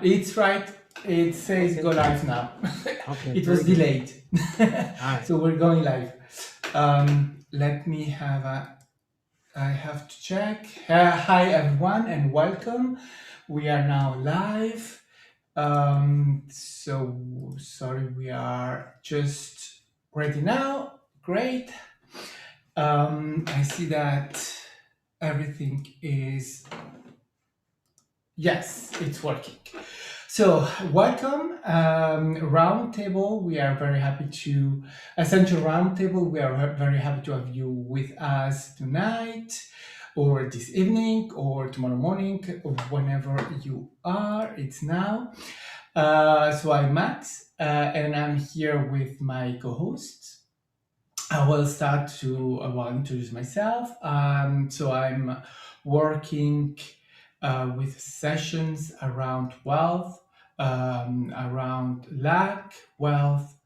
It's right. It says Okay. go live now. Okay. It was very good. delayed. All right. So we're going live. Let me have a, I have to check. Hi everyone and welcome. We are now live. So sorry, we are just ready now. Great. I see that everything is, yes, it's working. So, welcome, Roundtable. We are very happy to, Ascension Roundtable, we are very happy to have you with us tonight, or this evening, or tomorrow morning, or whenever you are. It's now. So, I'm Max, and I'm here with my co hosts. I will start to introduce myself. So I'm working with sessions around wealth, around lack, wealth,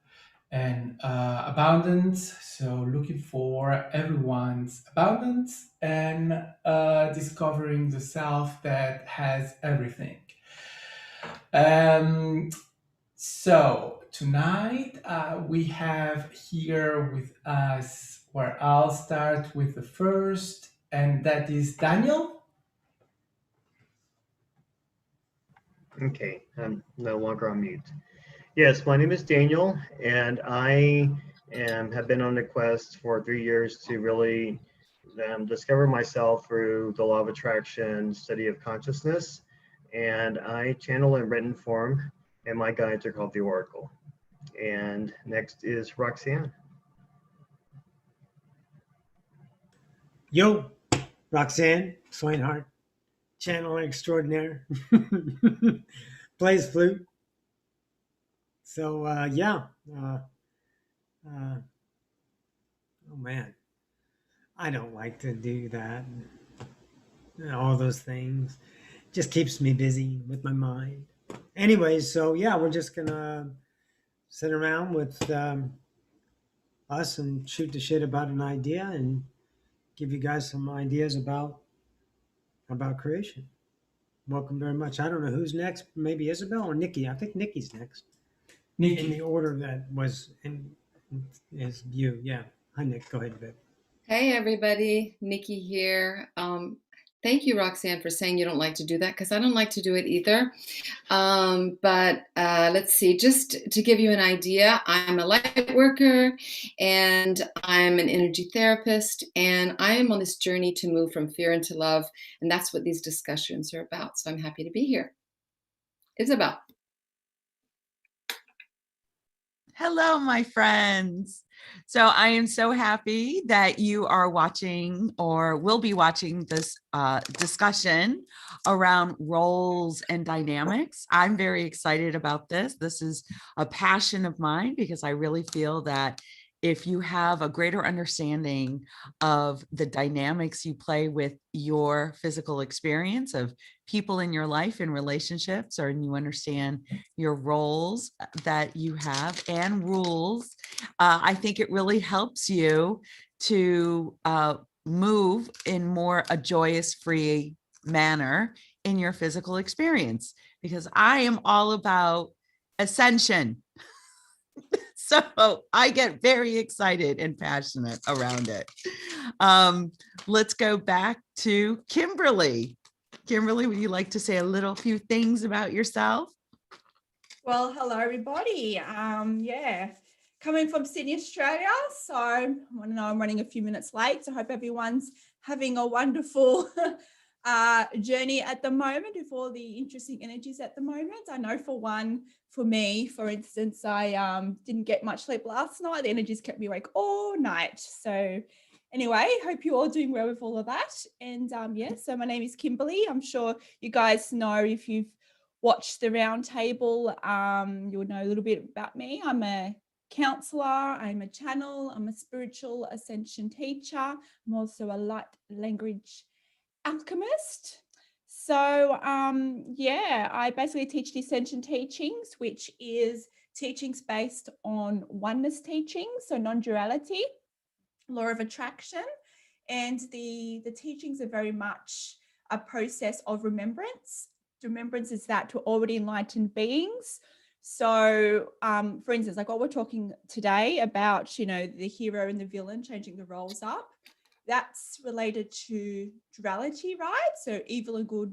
and abundance. So looking for everyone's abundance and discovering the self that has everything. Um, so tonight we have here with us, where I'll start with the first, and that is Daniel. Okay, I'm no longer on mute. Yes, my name is Daniel, and I have been on a quest for 3 years to really discover myself through the law of attraction, study of consciousness, and I channel in written form, and my guides are called the Oracle. And next is Roxanne. Yo, Roxanne Swainhart, channeler extraordinaire, plays flute. So yeah. Oh man, I don't like to do that. All those things just keeps me busy with my mind. Anyways, so yeah, we're just gonna sit around with us and shoot the shit about an idea and give you guys some ideas about creation. Welcome very much. I don't know who's next. Maybe Isabelle or Nikki. I think Nikki's next in the Nikki. order that was in is you. Yeah. Hi, Nick. Go ahead, babe. Hey everybody, Nikki here. Thank you, Roxanne, for saying you don't like to do that, because I don't like to do it either. But let's see, just to give you an idea, I'm a light worker and I'm an energy therapist, and I am on this journey to move from fear into love, and that's what these discussions are about. So I'm happy to be here. Isabelle. Hello, my friends. So I am so happy that you are watching or will be watching this discussion around roles and dynamics. I'm very excited about this. This is a passion of mine because I really feel that if you have a greater understanding of the dynamics you play with your physical experience of people in your life in relationships, or you understand your roles that you have and rules, I think it really helps you to move in more a joyous, free manner in your physical experience, because I am all about ascension. So I get very excited and passionate around it. Let's go back to Kimberley. Kimberley, would you like to say a few things about yourself? Well, hello, everybody. Yeah, coming from Sydney, Australia. So I want to know I'm running a few minutes late. So I hope everyone's having a wonderful journey at the moment with all the interesting energies at the moment. I know for me, for instance, I didn't get much sleep last night. The energies kept me awake all night. So anyway, hope you're all doing well with all of that. And yeah, so my name is Kimberley. I'm sure you guys know, if you've watched the roundtable, you'll know a little bit about me. I'm a counselor, I'm a channel, I'm a spiritual ascension teacher. I'm also a light language alchemist. So yeah, I basically teach the ascension teachings, which is teachings based on oneness teachings, so non-duality, law of attraction, and the teachings are very much a process of remembrance remembrance is that we're already enlightened beings. So, for instance, like what we're talking today about, you know, the hero and the villain changing the roles up, that's related to duality, right? So evil and good,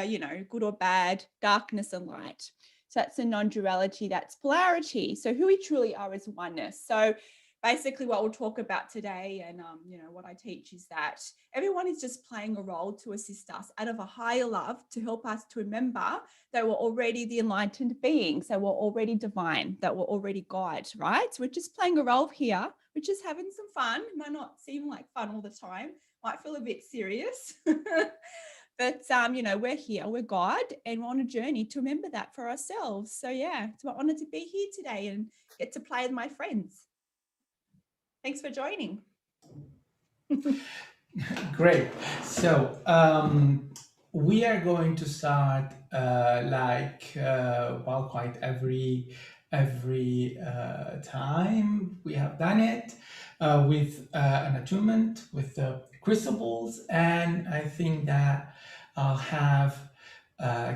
you know, good or bad, darkness and light. So that's a non-duality, that's polarity. So who we truly are is oneness. So basically what we'll talk about today and, you know, what I teach is that everyone is just playing a role to assist us out of a higher love to help us to remember that we're already the enlightened beings, that we're already divine, that we're already God, right? So we're just playing a role here. We're just having some fun. It might not seem like fun all the time. Might feel a bit serious. But, you know, we're here, we're God, and we're on a journey to remember that for ourselves. So, yeah, it's my honor to be here today and get to play with my friends. Thanks for joining. Great. So we are going to start well, quite every time we have done it with an attunement with the crystal balls, and I think that I'll have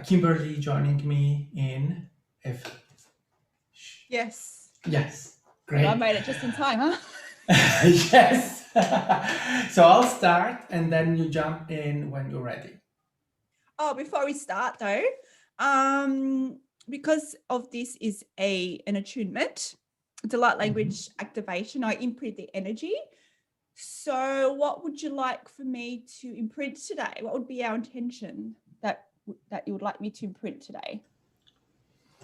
Kimberly joining me in. Yes. Yes, And I great. made it just in time, huh? Yes. So I'll start and then you jump in when you're ready. Oh, before we start though, because of this is an attunement, it's a light language activation. I imprint the energy. So what would you like for me to imprint today? What would be our intention that you would like me to imprint today?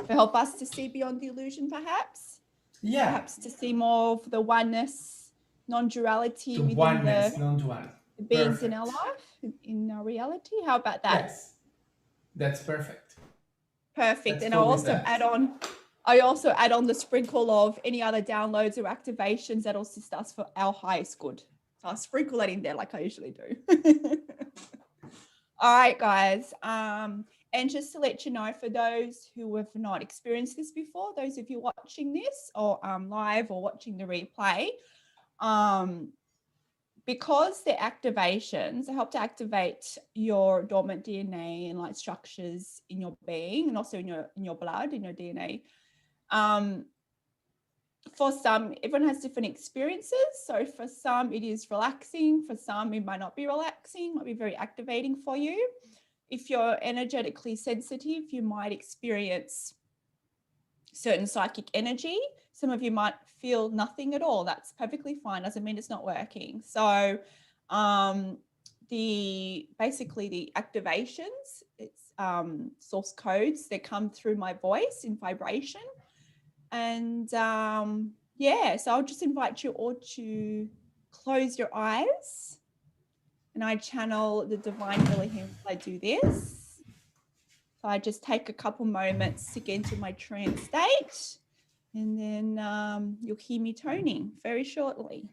To help us to see beyond the illusion, perhaps? Yeah. Perhaps to see more of the oneness, non-duality The within oneness, the non-duality. beings in our life, in our reality. How about that? Yes, that's perfect. Perfect. Let's And go I'll with also that. add on the sprinkle of any other downloads or activations that'll assist us for our highest good. So I'll sprinkle that in there like I usually do. All right, guys. And just to let you know, for those who have not experienced this before, those of you watching this or live or watching the replay, because the activations help to activate your dormant DNA and light structures in your being and also in your blood, in your DNA. For some, everyone has different experiences. So for some, it is relaxing. For some, it might not be relaxing, might be very activating for you. If you're energetically sensitive, you might experience certain psychic energy. Some of you might feel nothing at all. That's perfectly fine. Doesn't mean it's not working. So basically the activations, it's source codes, they come through my voice in vibration. And yeah, so I'll just invite you all to close your eyes and I channel the divine healing as I do this. So I just take a couple moments to get into my trance state, and then you'll hear me toning very shortly.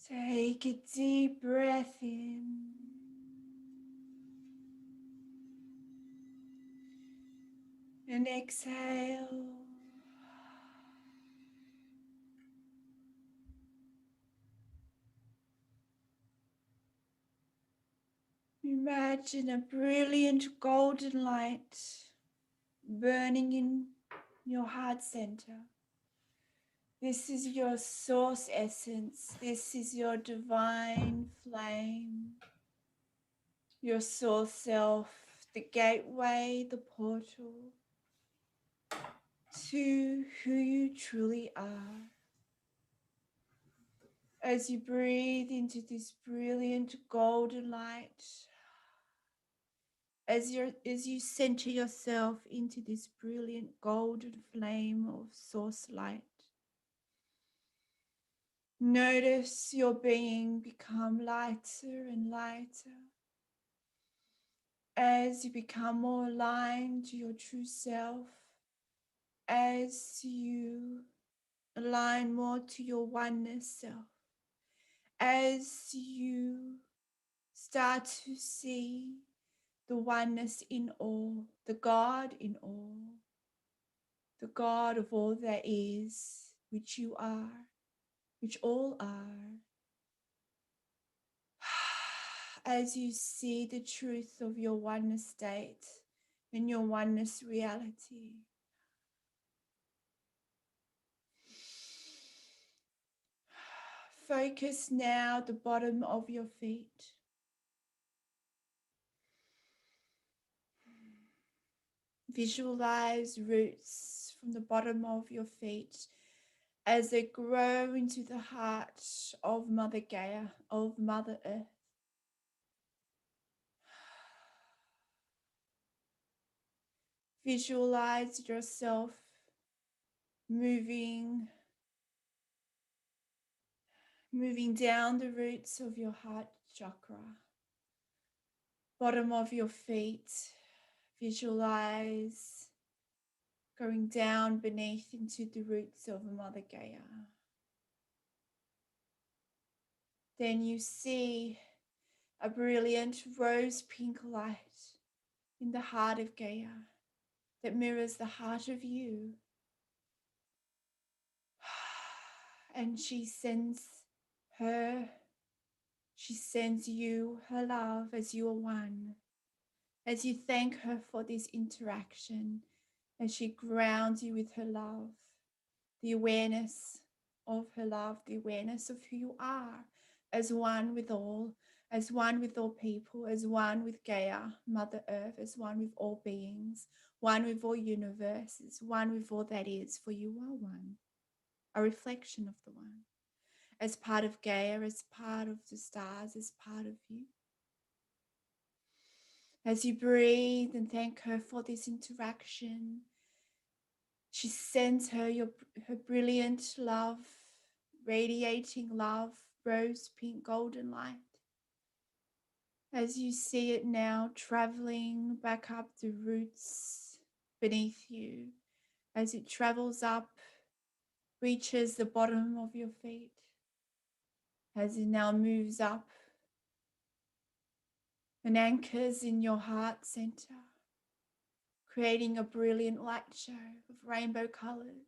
Take a deep breath in. And exhale. Imagine a brilliant golden light burning in your heart center. This is your source essence. This is your divine flame, your soul self, the gateway, the portal to who you truly are. As you breathe into this brilliant golden light, as you center yourself into this brilliant golden flame of source light, notice your being become lighter and lighter as you become more aligned to your true self, as you align more to your oneness self, as you start to see the oneness in all, the God in all, the God of all that is, which you are, which all are. As you see the truth of your oneness state and your oneness reality, focus now the bottom of your feet. Visualize roots from the bottom of your feet as they grow into the heart of Mother Gaia, of Mother Earth. Visualize yourself moving down the roots of your heart chakra, bottom of your feet. Visualize going down beneath into the roots of Mother Gaia. Then you see a brilliant rose pink light in the heart of Gaia that mirrors the heart of you. And she sends you her love as you are one. As you thank her for this interaction, as she grounds you with her love, the awareness of her love, the awareness of who you are, as one with all people, as one with Gaia, Mother Earth, as one with all beings, one with all universes, one with all that is, for you are one, a reflection of the one, as part of Gaia, as part of the stars, as part of you. As you breathe and thank her for this interaction, she sends her her brilliant love, radiating love, rose pink golden light. As you see it now traveling back up the roots beneath you, as it travels up, reaches the bottom of your feet, as it now moves up and anchors in your heart center, creating a brilliant light show of rainbow colors.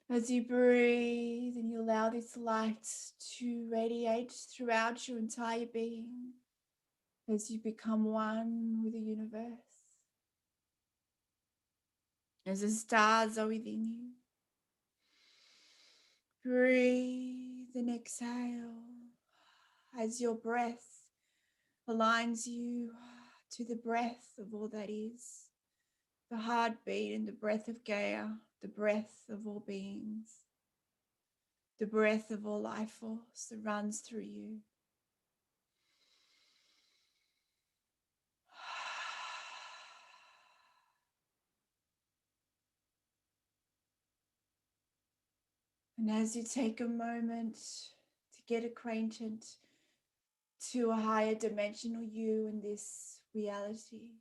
As you breathe and you allow this light to radiate throughout your entire being, as you become one with the universe, as the stars are within you. Breathe and exhale as your breath aligns you to the breath of all that is, the heartbeat and the breath of Gaia, the breath of all beings, the breath of all life force that runs through you. And as you take a moment to get acquainted to a higher dimensional you in this reality,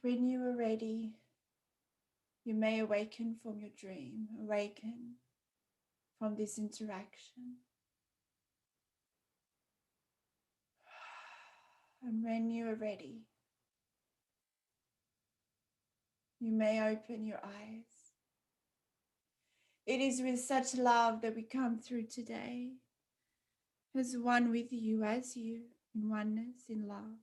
when you are ready, you may awaken from your dream. Awaken from this interaction. And when you are ready, you may open your eyes. It is with such love that we come through today, as one with you, as you, in oneness, in love.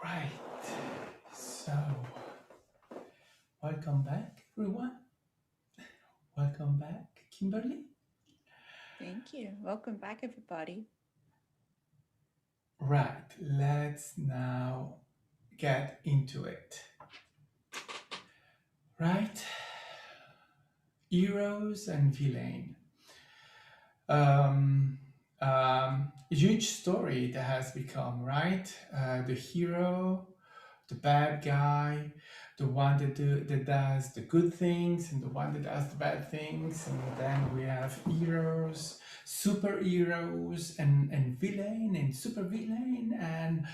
Right. So, welcome back, everyone. Welcome back, Kimberly. Thank you. Welcome back, everybody. Right. Let's now get into it. Right. Heroes and villain. Huge story that has become, right? The hero, the bad guy, the one that does the good things, and the one that does the bad things, and then we have heroes, superheroes, and villain and super villain, and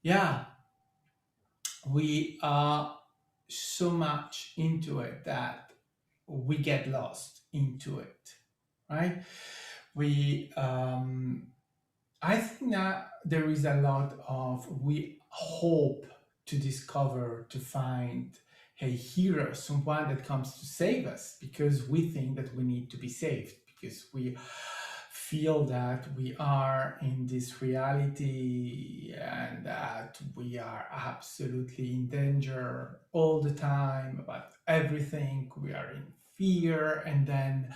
yeah, we are so much into it that we get lost into it, right? We I think that there is a lot of, we hope to discover, to find a hero, someone that comes to save us, because we think that we need to be saved, because we feel that we are in this reality and that we are absolutely in danger all the time about everything. We are in fear, and then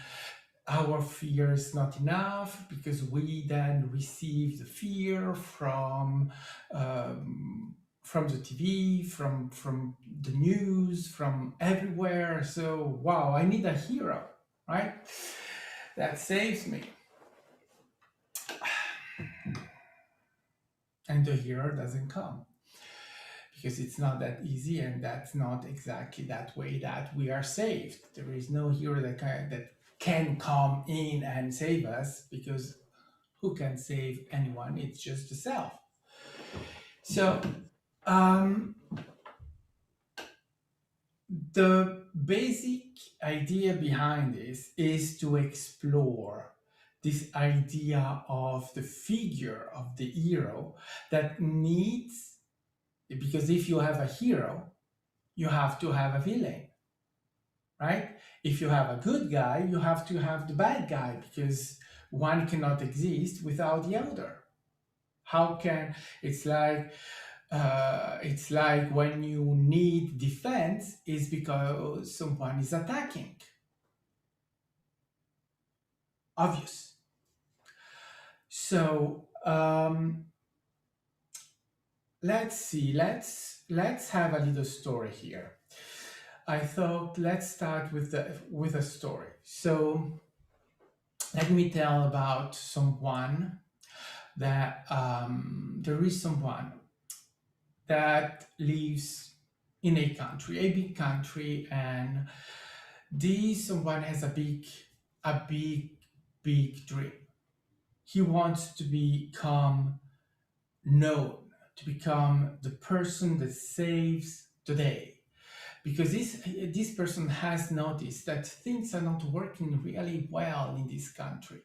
our fear is not enough, because we then receive the fear from the TV, from the news, from everywhere. So wow, I need a hero, right? That saves me. And the hero doesn't come, because it's not that easy, and that's not exactly that way that we are saved. There is no hero that can come in and save us, because who can save anyone? It's just the self. So the basic idea behind this is to explore this idea of the figure of the hero that needs, because if you have a hero, you have to have a villain, right? If you have a good guy, you have to have the bad guy, because one cannot exist without the other. How can, it's like when you need defense is because someone is attacking. Obvious. So let's see. Let's have a little story here. I thought let's start with a story. So let me tell about someone that there is someone that lives in a country, a big country, and this someone has a big dream. He wants to become known, to become the person that saves the day, because this person has noticed that things are not working really well in this country.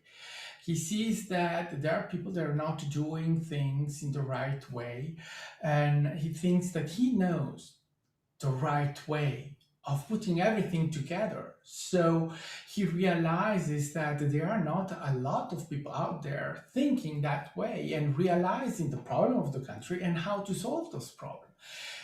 He sees that there are people that are not doing things in the right way, and he thinks that he knows the right way of putting everything together. So he realizes that there are not a lot of people out there thinking that way and realizing the problem of the country and how to solve those problems.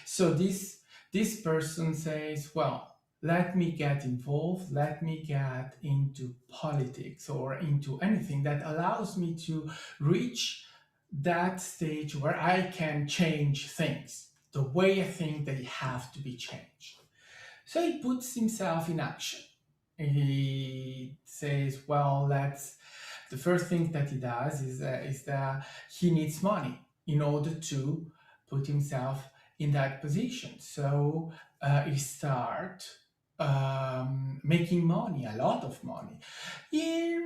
So this person says, well, let me get involved, let me get into politics or into anything that allows me to reach that stage where I can change things the way I think they have to be changed. So he puts himself in action. He says, well, the first thing that he does is that he needs money in order to put himself in that position. So he starts making money, a lot of money. He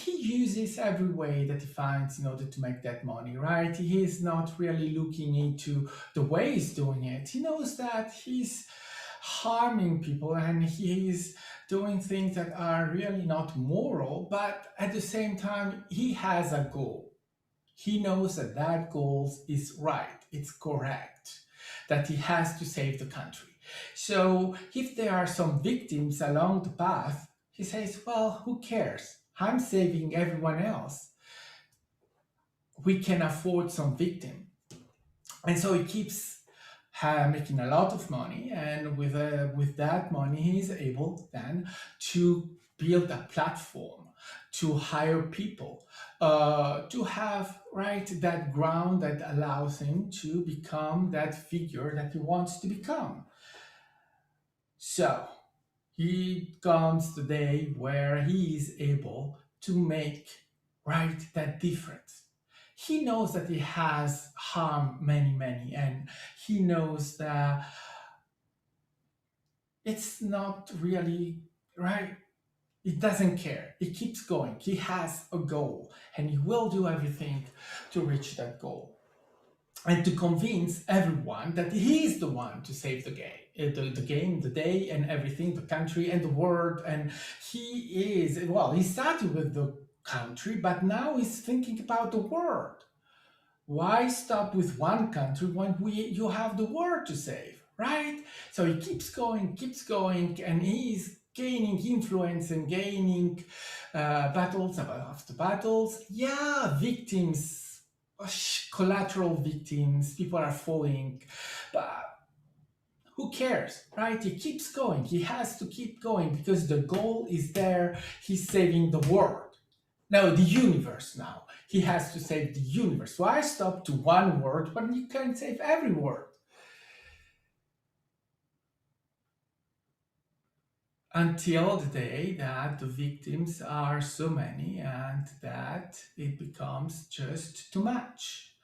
uses every way that he finds in order to make that money, right? He is not really looking into the way he's doing it. He knows that he's harming people and he is doing things that are really not moral, but at the same time, he has a goal. He knows that that goal is right, it's correct, that he has to save the country. So if there are some victims along the path, he says, well, who cares? I'm saving everyone else. We can afford some victim. And so he keeps making a lot of money, and with that money, he is able then to build a platform, to hire people, to have that ground that allows him to become that figure that he wants to become. So he comes the day where he is able to make that difference. He knows that he has harmed many, and he knows that it's not really right. He doesn't care. He keeps going. He has a goal, and he will do everything to reach that goal and to convince everyone that he is the one to save the game, the day, and everything, the country and the world. And he started with the country, but now he's thinking about the world. Why stop with one country when you have the world to save, right? So he keeps going, and he's gaining influence and gaining battles after battles. Yeah, victims, collateral victims, people are falling, but who cares, right? He keeps going. He has to keep going because the goal is there. He's saving the world. No, the universe now. He has to save the universe. Why stop to one world when you can save every world? Until the day that the victims are so many and that it becomes just too much.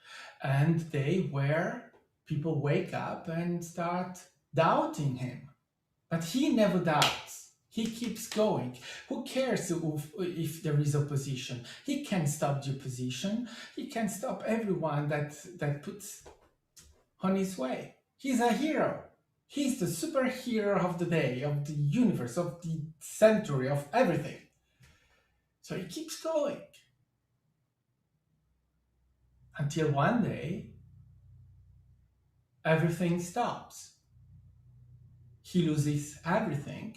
And the day where people wake up and start doubting him. But he never doubts. He keeps going. Who cares if there is opposition? He can stop the opposition. He can stop everyone that puts on his way. He's a hero. He's the superhero of the day, of the universe, of the century, of everything. So he keeps going. Until one day, everything stops. He loses everything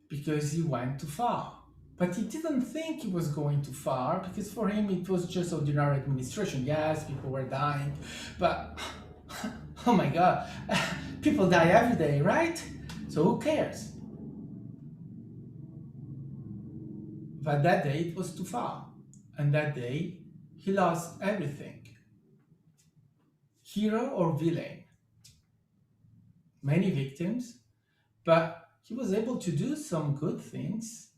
because he went too far. But he didn't think he was going too far because for him it was just ordinary administration. Yes, people were dying, but oh my God, people die every day, right? So who cares? But that day it was too far. And that day he lost everything. Hero or villain? Many victims, but he was able to do some good things,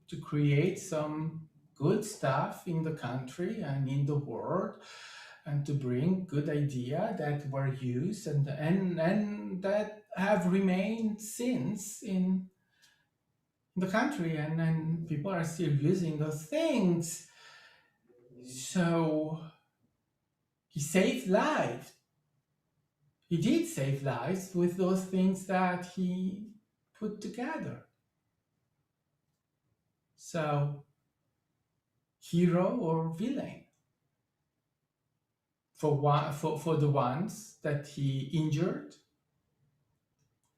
to create some good stuff in the country and in the world, and to bring good ideas that were used and that have remained since in the country, and people are still using those things. So he saved lives. he did save lives with those things that he put together. So, hero or villain? For the ones that he injured,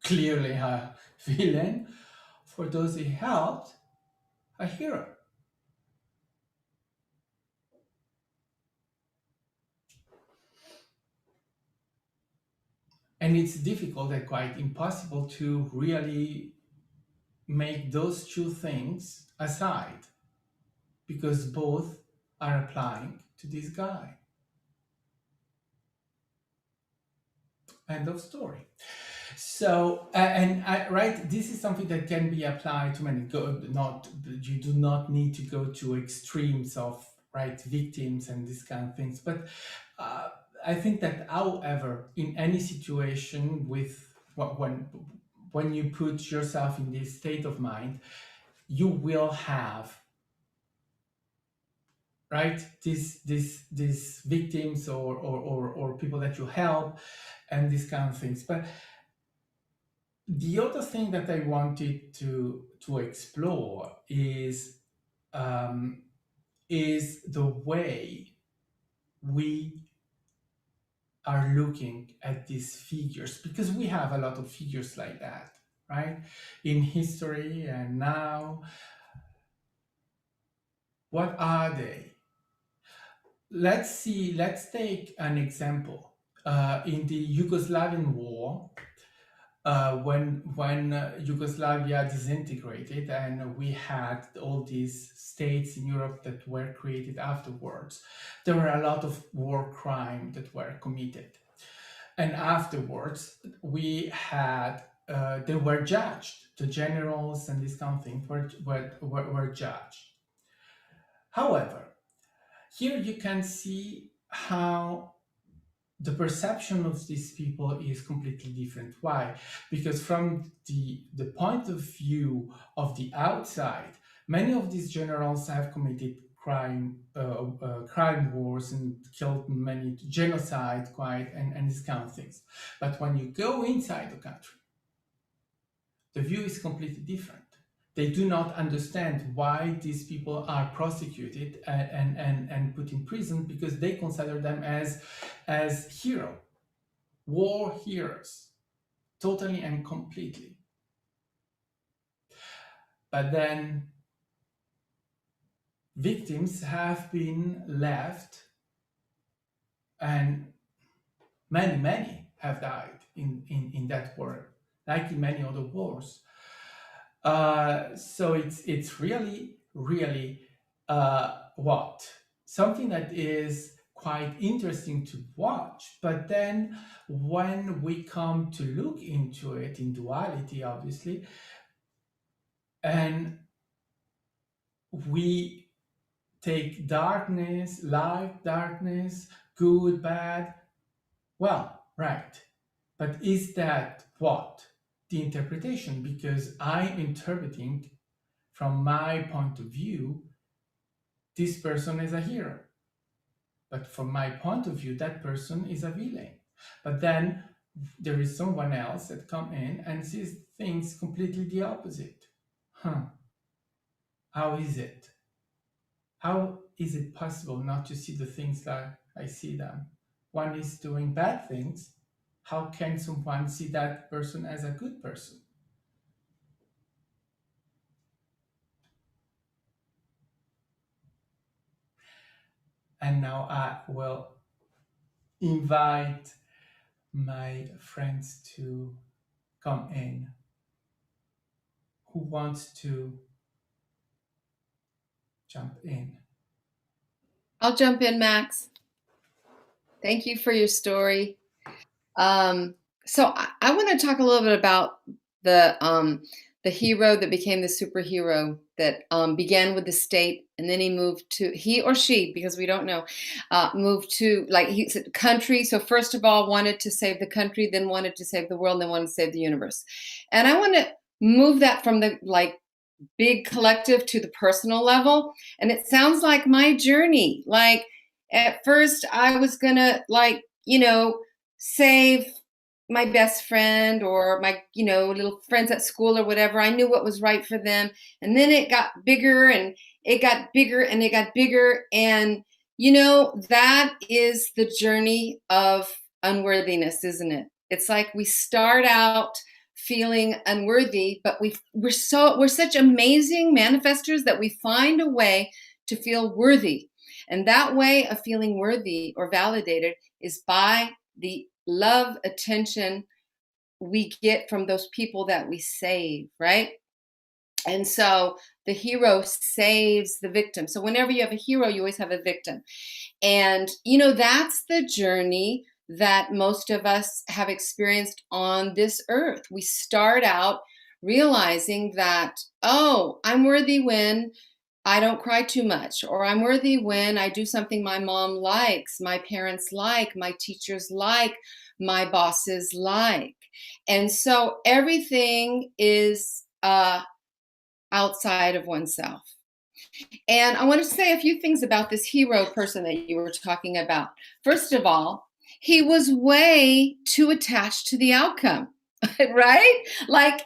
clearly a villain. For those he helped, a hero. And it's difficult and quite impossible to really make those two things aside, because both are applying to this guy. End of story. So, right, this is something that can be applied to many. You do not need to go to extremes of victims and these kind of things. But I think that, however, in any situation when you put yourself in this state of mind, you will have these victims or people that you help and these kind of things. But the other thing that I wanted to explore is the way we are looking at these figures, because we have a lot of figures like that, right, in history and now. What are they? Let's take an example. In the Yugoslavian war, when Yugoslavia disintegrated and we had all these states in Europe that were created afterwards, there were a lot of war crimes that were committed. And afterwards, we had, they were judged. The generals and these kind of things were judged. However, here you can see how the perception of these people is completely different. Why? Because from the point of view of the outside, many of these generals have committed crime wars and killed many, genocide, and these kind of things. But when you go inside the country, the view is completely different. They do not understand why these people are prosecuted and put in prison, because they consider them as heroes, war heroes, totally and completely. But then victims have been left, and many have died in that war, like in many other wars. So it's really something that is quite interesting to watch. But then when we come to look into it in duality, obviously, and we take darkness, light, darkness, good, bad, well, right. But is that what? The interpretation, because I'm interpreting from my point of view, this person is a hero. But from my point of view, that person is a villain. But then there is someone else that come in and sees things completely the opposite. How is it? How is it possible not to see the things like I see them? One is doing bad things. How can someone see that person as a good person? And now I will invite my friends to come in. Who wants to jump in? I'll jump in, Max. Thank you for your story. So I want to talk a little bit about the hero that became the superhero, that began with the state, and then he or she, because we don't know, moved to, like he said, country. So first of all, wanted to save the country, then wanted to save the world, then wanted to save the universe. And I want to move that from the big collective to the personal level. And it sounds like my journey. Like at first I was gonna save my best friend or my, little friends at school or whatever. I knew what was right for them. And then it got bigger and it got bigger and it got bigger. And, that is the journey of unworthiness, isn't it? It's like we start out feeling unworthy, but we're such amazing manifestors that we find a way to feel worthy. And that way of feeling worthy or validated is by the love, attention we get from those people that we save, right? And so the hero saves the victim. So whenever you have a hero, you always have a victim. And, that's the journey that most of us have experienced on this earth. We start out realizing that, oh, I'm worthy when I don't cry too much, or I'm worthy when I do something my mom likes, my parents like, my teachers like, my bosses like. And so everything is outside of oneself. And I want to say a few things about this hero person that you were talking about. First of all, he was way too attached to the outcome, right? Like,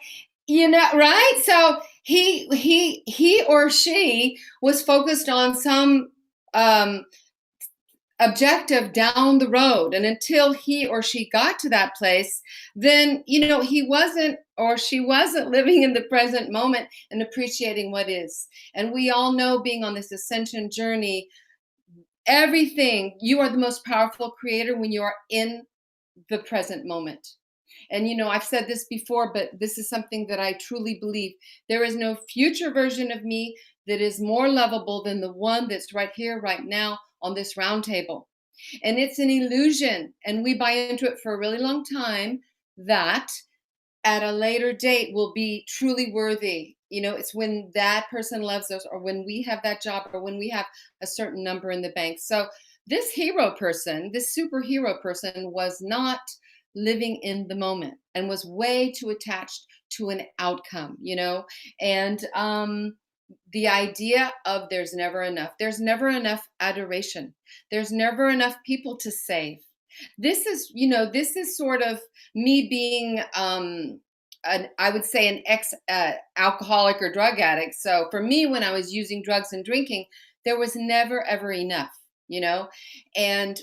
right? So he or she was focused on some objective down the road. And until he or she got to that place, then, he wasn't or she wasn't living in the present moment and appreciating what is. And we all know, being on this ascension journey, you are the most powerful creator when you are in the present moment. And, I've said this before, but this is something that I truly believe. There is no future version of me that is more lovable than the one that's right here, right now on this round table. And it's an illusion. And we buy into it for a really long time that at a later date we'll be truly worthy. It's when that person loves us, or when we have that job, or when we have a certain number in the bank. So this hero person, this superhero person, was not living in the moment and was way too attached to an outcome, and the idea of there's never enough adoration. There's never enough people to save. This is sort of me being, I would say, an ex-alcoholic or drug addict. So for me, when I was using drugs and drinking, there was never, ever enough, and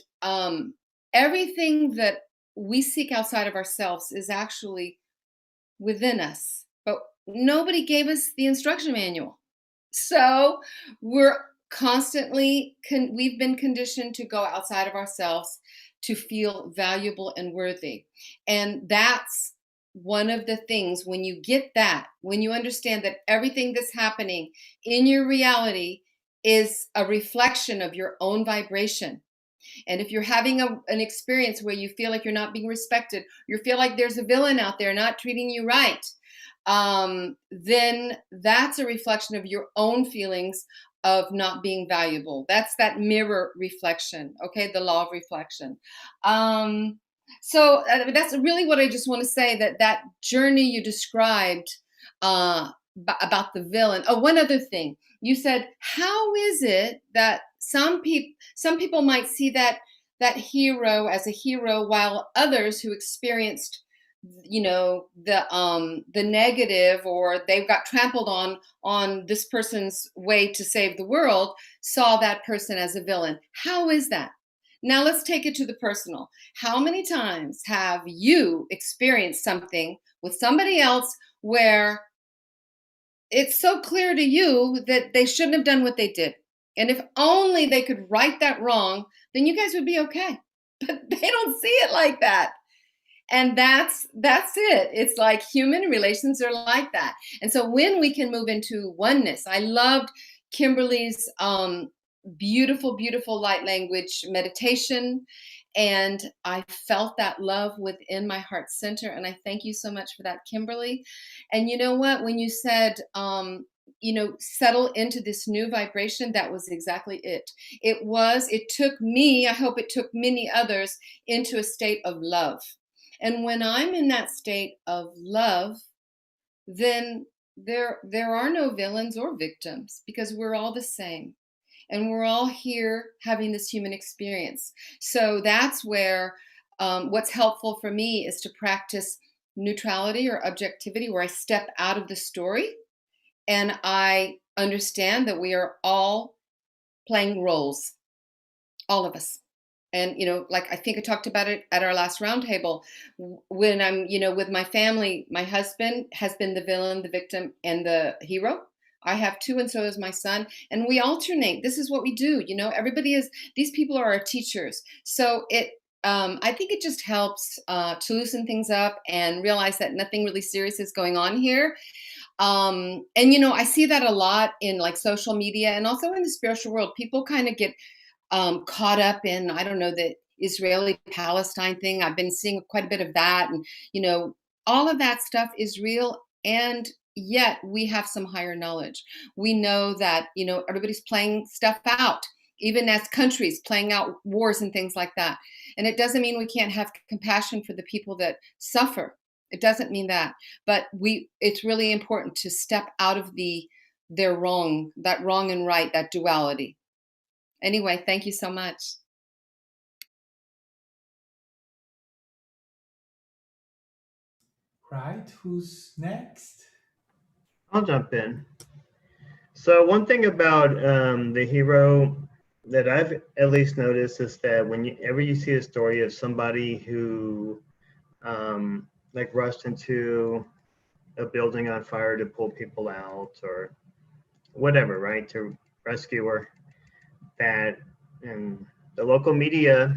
everything that we seek outside of ourselves is actually within us, but nobody gave us the instruction manual. So we're constantly, we've been conditioned to go outside of ourselves to feel valuable and worthy. And that's one of the things, when you get that, when you understand that everything that's happening in your reality is a reflection of your own vibration. And if you're having an experience where you feel like you're not being respected, you feel like there's a villain out there not treating you right, then that's a reflection of your own feelings of not being valuable. That's that mirror reflection, okay? The law of reflection. So that's really what I just want to say, that journey you described about the villain. Oh, one other thing. You said, how is it that some people might see that hero as a hero, while others who experienced the negative, or they got trampled on this person's way to save the world, saw that person as a villain? How is that? Now let's take it to the personal. How many times have you experienced something with somebody else where it's so clear to you that they shouldn't have done what they did, and if only they could right that wrong, then you guys would be okay? But they don't see it like that. And that's it. It's like human relations are like that. And so when we can move into oneness, I loved Kimberly's beautiful, beautiful light language meditation. And I felt that love within my heart center. And I thank you so much for that, Kimberly. And you know what? When you said, settle into this new vibration, that was exactly it. It took me, I hope it took many others, into a state of love. And when I'm in that state of love, then there are no villains or victims, because we're all the same. And we're all here having this human experience. So that's where what's helpful for me is to practice neutrality or objectivity, where I step out of the story and I understand that we are all playing roles, all of us. And, like I think I talked about it at our last roundtable, when I'm, with my family, my husband has been the villain, the victim, and the hero. I have two, and so is my son. And we alternate. This is what we do. These people are our teachers. So I think it just helps to loosen things up and realize that nothing really serious is going on here. And, I see that a lot in like social media and also in the spiritual world. People kind of get caught up in, I don't know, the Israeli-Palestine thing. I've been seeing quite a bit of that. And, all of that stuff is real. And yet we have some higher knowledge. We know that, everybody's playing stuff out, even as countries playing out wars and things like that. And it doesn't mean we can't have compassion for the people that suffer. It doesn't mean that. But it's really important to step out of that wrong and right, that duality. Anyway, thank you so much. Right, who's next? I'll jump in. So one thing about the hero that I've at least noticed is that whenever you see a story of somebody who like rushed into a building on fire to pull people out or whatever, right, to rescue her, that and the local media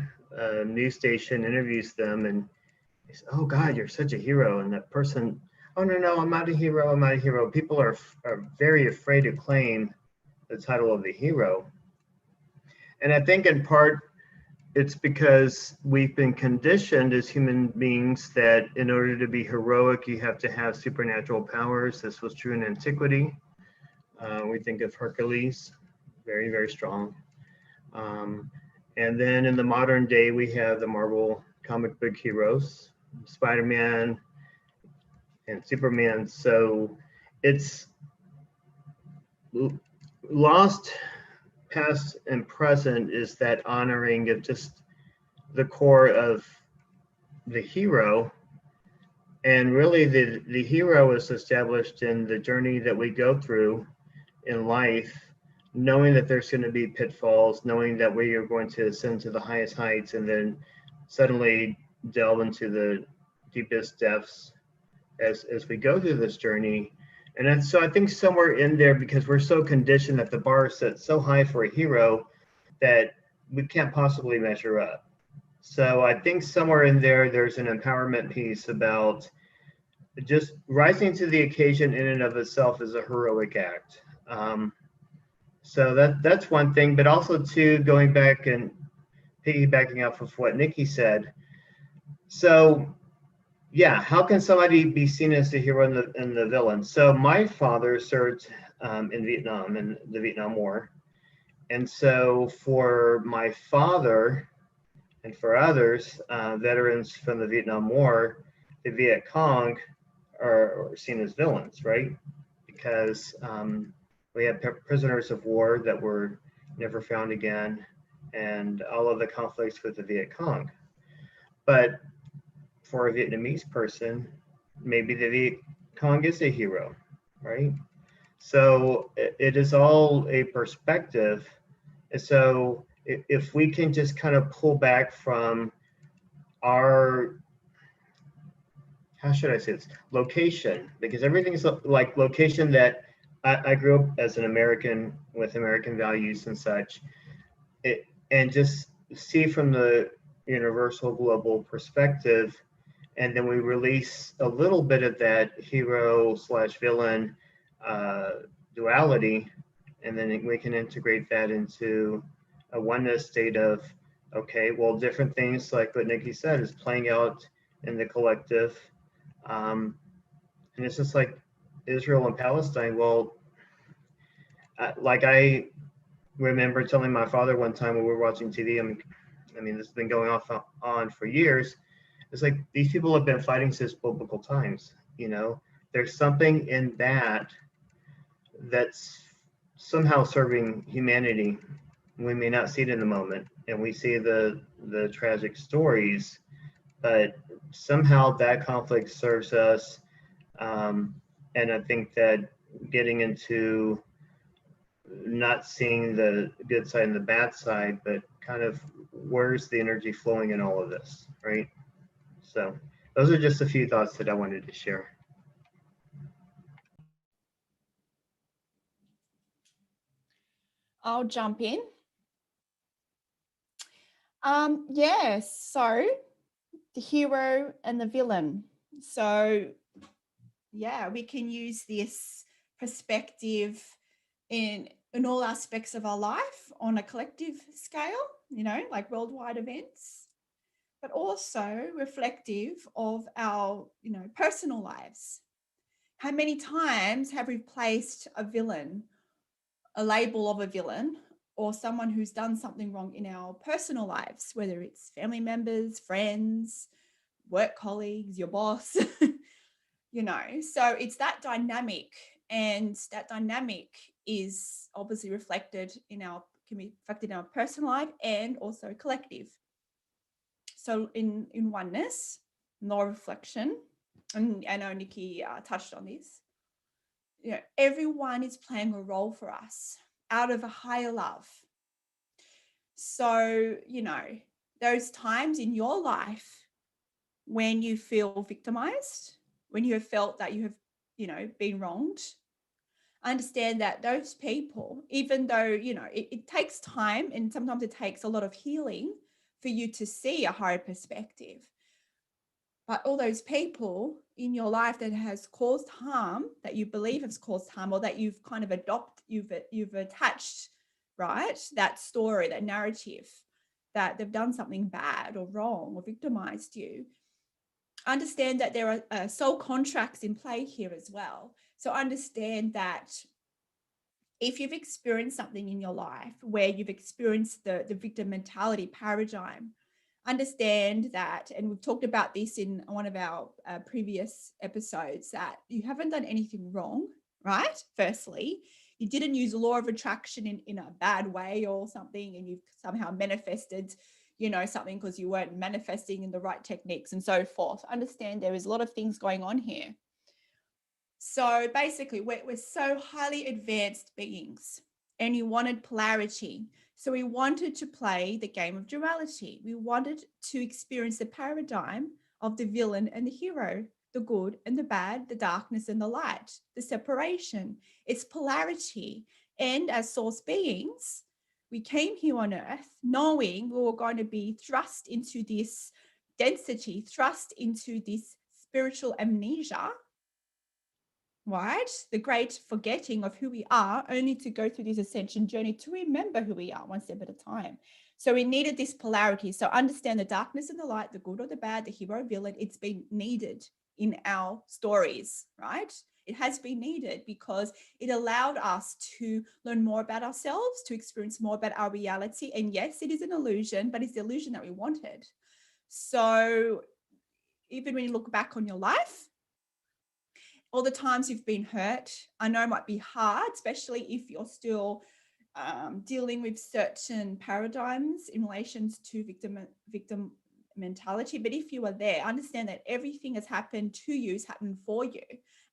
news station interviews them and they say, "Oh God, you're such a hero," and that person, "Oh no, I'm not a hero. I'm not a hero." People are very afraid to claim the title of the hero, and I think in part it's because we've been conditioned as human beings that in order to be heroic, you have to have supernatural powers. This was true in antiquity. We think of Hercules, very, very strong. And then in the modern day, we have the Marvel comic book heroes, Spider-Man and Superman. So it's lost, past, and present is that honoring of just the core of the hero. And really the hero is established in the journey that we go through in life, knowing that there's going to be pitfalls, knowing that we are going to ascend to the highest heights and then suddenly delve into the deepest depths as we go through this journey. And so I think somewhere in there, because we're so conditioned that the bar is set so high for a hero that we can't possibly measure up. So I think somewhere in there, there's an empowerment piece about just rising to the occasion in and of itself is a heroic act. So that's one thing, but also too, going back and piggybacking off of what Nikki said. So yeah, how can somebody be seen as the hero and the villain? So my father served in Vietnam, in the Vietnam War. And so for my father and for others, veterans from the Vietnam War, the Viet Cong are seen as villains, right? Because we had prisoners of war that were never found again, and all of the conflicts with the Viet Cong. But for a Vietnamese person, maybe the Viet Cong is a hero, right? So it is all a perspective. And so if we can just kind of pull back from our, how should I say this, location, because everything's like location that I grew up as an American with American values and such, and just see from the universal global perspective, and then we release a little bit of that hero/villain duality, and then we can integrate that into a oneness state of, okay, well, different things like what Nikki said is playing out in the collective. And it's just like Israel and Palestine. Well, like I remember telling my father one time when we were watching TV, I mean, this has been going on for years. It's like these people have been fighting since biblical times. There's something in that that's somehow serving humanity. We may not see it in the moment, and we see the tragic stories, but somehow that conflict serves us. And I think that getting into not seeing the good side and the bad side, but kind of where's the energy flowing in all of this, right? So those are just a few thoughts that I wanted to share. I'll jump in. Yes, so the hero and the villain. So yeah, we can use this perspective in all aspects of our life on a collective scale, like worldwide events, but also reflective of our, personal lives. How many times have we placed a villain, a label of a villain, or someone who's done something wrong in our personal lives, whether it's family members, friends, work colleagues, your boss, so it's that dynamic, and that dynamic is obviously can be reflected in our personal life and also collective. So in oneness, law of reflection, and I know Nikki touched on this, everyone is playing a role for us out of a higher love. So, those times in your life when you feel victimized, when you have felt that you have, been wronged, understand that those people, even though, it takes time and sometimes it takes a lot of healing for you to see a higher perspective. But all those people in your life that has caused harm, that you believe has caused harm, or that you've kind of you've attached, right, that story, that narrative, that they've done something bad or wrong or victimized you, understand that there are soul contracts in play here as well. So understand that if you've experienced something in your life where you've experienced the victim mentality paradigm, understand that, and we've talked about this in one of our previous episodes, that you haven't done anything wrong, right? Firstly, you didn't use the law of attraction in a bad way or something, and you've somehow manifested, something because you weren't manifesting in the right techniques and so forth. Understand there is a lot of things going on here. So basically, we're so highly advanced beings, and you wanted polarity. So we wanted to play the game of duality. We wanted to experience the paradigm of the villain and the hero, the good and the bad, the darkness and the light, the separation. It's polarity. And as source beings, we came here on earth knowing we were going to be thrust into this density, thrust into this spiritual amnesia, right? The great forgetting of who we are, only to go through this ascension journey to remember who we are one step at a time. So we needed this polarity. So understand the darkness and the light, the good or the bad, the hero, villain. It's been needed in our stories, right? It has been needed because it allowed us to learn more about ourselves, to experience more about our reality. And yes, it is an illusion, but it's the illusion that we wanted. So even when you look back on your life, all the times you've been hurt, I know it might be hard, especially if you're still dealing with certain paradigms in relation to victim mentality. But if you are there, understand that everything has happened to you, has happened for you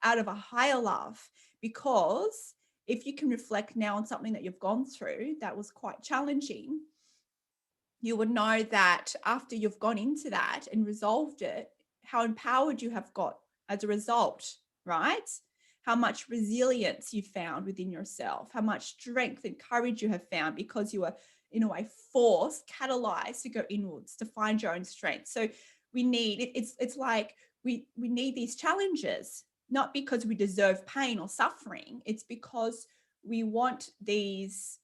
out of a higher love. Because if you can reflect now on something that you've gone through that was quite challenging, you would know that after you've gone into that and resolved it, how empowered you have got as a result, right? How much resilience you found within yourself, how much strength and courage you have found because you are, in a way, forced, catalyzed to go inwards, to find your own strength. So we need, it's like we need these challenges, not because we deserve pain or suffering. It's because we want these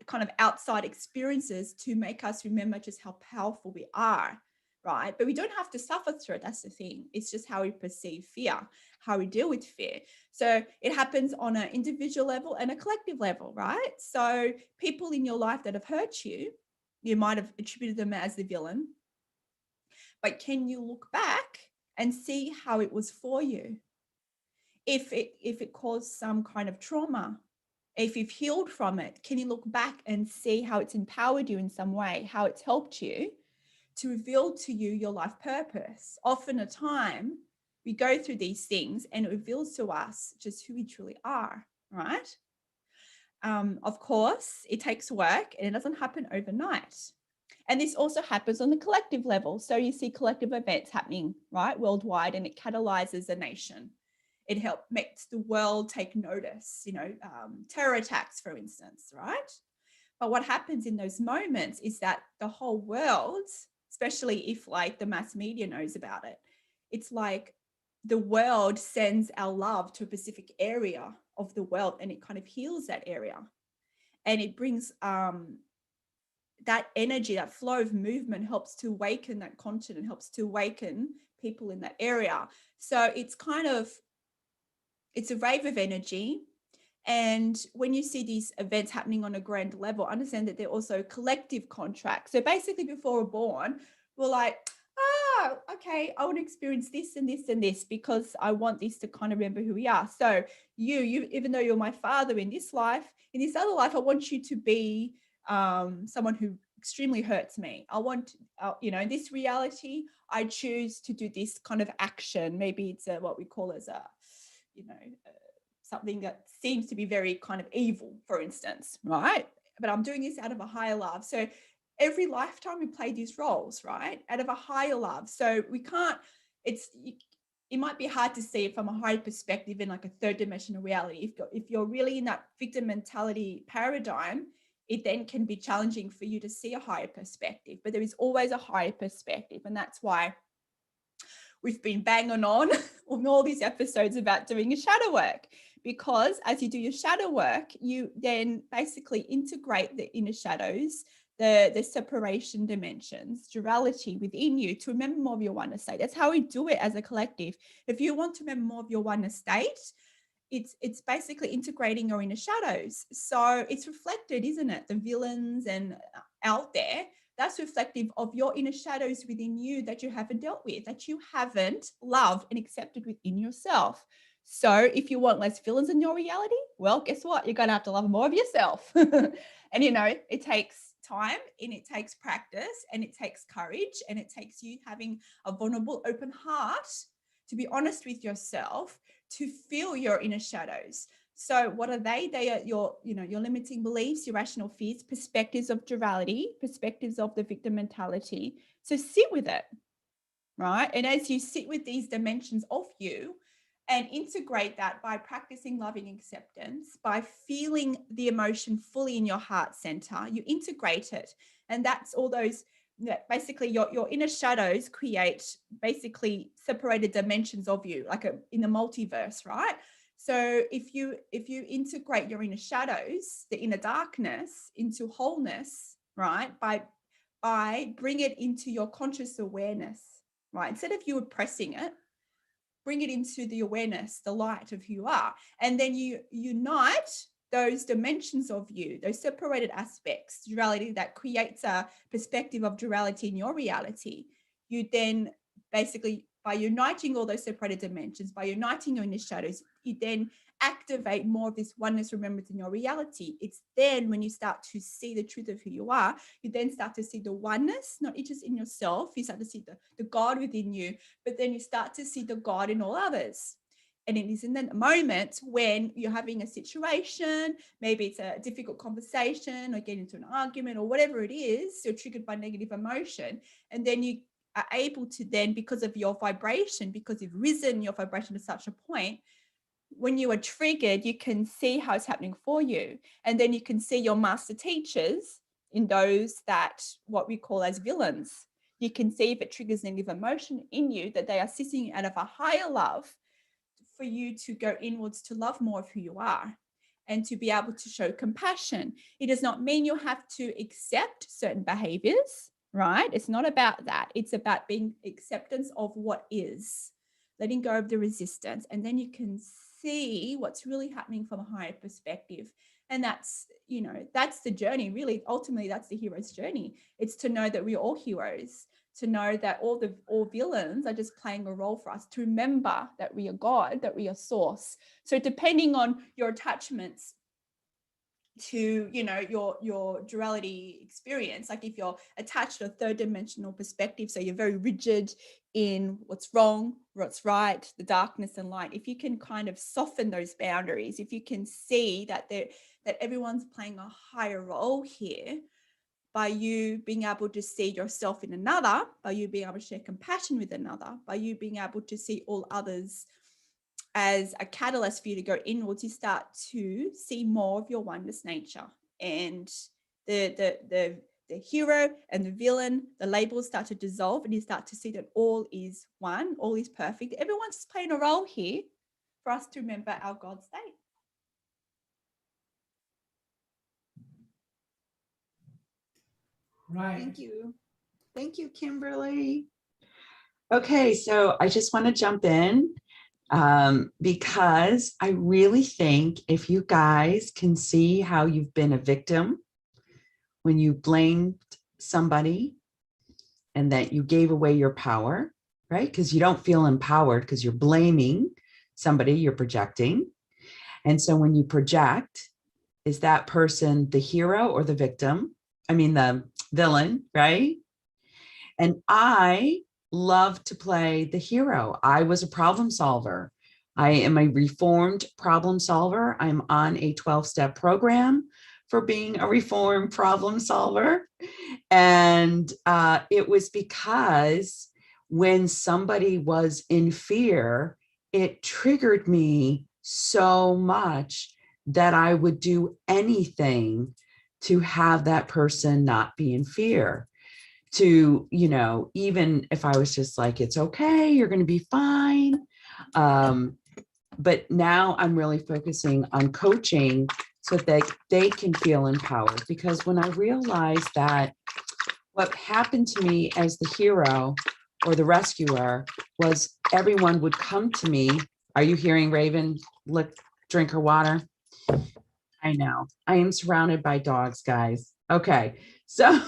kind of outside experiences to make us remember just how powerful we are, right? But we don't have to suffer through it. That's the thing. It's just how we perceive fear, how we deal with fear. So it happens on an individual level and a collective level, right? So people in your life that have hurt you, you might have attributed them as the villain, but can you look back and see how it was for you? If it caused some kind of trauma, if you've healed from it, can you look back and see how it's empowered you in some way, how it's helped you to reveal to you your life purpose. Often a time we go through these things and it reveals to us just who we truly are, right? Of course, it takes work and it doesn't happen overnight. And this also happens on the collective level. So you see collective events happening, right, worldwide, and it catalyzes a nation. It makes the world take notice, terror attacks, for instance, right? But what happens in those moments is that the whole world, especially if like the mass media knows about it, it's like the world sends our love to a specific area of the world and it kind of heals that area. And it brings that energy, that flow of movement helps to awaken that continent, helps to awaken people in that area. So it's a wave of energy. And when you see these events happening on a grand level, understand that they're also collective contracts. So basically before we're born, we're like, okay, I want to experience this and this and this because I want this to kind of remember who we are. So you, even though you're my father in this life, in this other life, I want you to be someone who extremely hurts me. I want, in this reality, I choose to do this kind of action. Maybe it's what we call as something that seems to be very kind of evil, for instance, right? But I'm doing this out of a higher love. So every lifetime we play these roles, right? Out of a higher love. So we can't, it might be hard to see it from a higher perspective in like a third dimensional reality. If you're really in that victim mentality paradigm, it then can be challenging for you to see a higher perspective, but there is always a higher perspective. And that's why we've been banging on all these episodes about doing your shadow work, because as you do your shadow work, you then basically integrate the inner shadows, the separation dimensions, duality within you to remember more of your oneness state. That's how we do it as a collective. If you want to remember more of your oneness state, it's basically integrating your inner shadows. So it's reflected, isn't it? The villains and out there, that's reflective of your inner shadows within you that you haven't dealt with, that you haven't loved and accepted within yourself. So if you want less villains in your reality, well, guess what? You're going to have to love more of yourself. And, it takes time and it takes practice and it takes courage and it takes you having a vulnerable, open heart to be honest with yourself, to feel your inner shadows. So what are they? They are your limiting beliefs, irrational fears, perspectives of duality, perspectives of the victim mentality. So sit with it, right? And as you sit with these dimensions of you and integrate that by practicing loving acceptance, by feeling the emotion fully in your heart center, you integrate it. And that's all those, basically your inner shadows create basically separated dimensions of you, like in the multiverse, right? So if you integrate your inner shadows, the inner darkness, into wholeness, right, by bring it into your conscious awareness, right? Instead of you oppressing it, bring it into the awareness, the light of who you are, and then you unite those dimensions of you, those separated aspects, duality that creates a perspective of duality in your reality. You then basically, by uniting all those separated dimensions, by uniting your inner shadows, you then activate more of this oneness remembrance in your reality. It's then when you start to see the truth of who you are, you then start to see the oneness, not just in yourself, you start to see the God within you, but then you start to see the God in all others. And it is in that moment when you're having a situation, maybe it's a difficult conversation or get into an argument or whatever it is, you're triggered by negative emotion. And then you are able to then, because of your vibration, because you've risen your vibration to such a point, when you are triggered, you can see how it's happening for you. And then you can see your master teachers in those that what we call as villains. You can see if it triggers negative emotion in you, that they are sitting out of a higher love for you to go inwards to love more of who you are and to be able to show compassion. It does not mean you have to accept certain behaviors, right? It's not about that. It's about being acceptance of what is, letting go of the resistance. And then you can see what's really happening from a higher perspective. And that's, that's the journey, really. Ultimately, that's the hero's journey. It's to know that we're all heroes, to know that all villains are just playing a role for us, to remember that we are God, that we are source. So depending on your attachments to, you know, your duality experience. Like if you're attached to a third dimensional perspective, so you're very rigid in what's wrong, what's right, the darkness and light. If you can kind of soften those boundaries, if you can see that that everyone's playing a higher role here, by you being able to see yourself in another, by you being able to share compassion with another, by you being able to see all others as a catalyst for you to go inwards, you start to see more of your oneness nature. And the hero and the villain, the labels start to dissolve, and you start to see that all is one, all is perfect. Everyone's just playing a role here for us to remember our God state. Right. Thank you. Thank you, Kimberly. Okay, so I just want to jump in because I really think if you guys can see how you've been a victim when you blamed somebody and that you gave away your power, right? Because you don't feel empowered because you're blaming somebody, you're projecting. And so when you project, is that person the hero or the victim? I mean, the villain, right? And I love to play the hero. I was a problem solver. I am a reformed problem solver. I'm on a 12-step program for being a reformed problem solver. And it was because when somebody was in fear, it triggered me so much that I would do anything to have that person not be in fear. To, you know, even if I was just like, it's okay, you're going to be fine. But now I'm really focusing on coaching so that they can feel empowered. Because when I realized that what happened to me as the hero or the rescuer was everyone would come to me. Are you hearing Raven drink her water? I know. I am surrounded by dogs, guys. Okay. So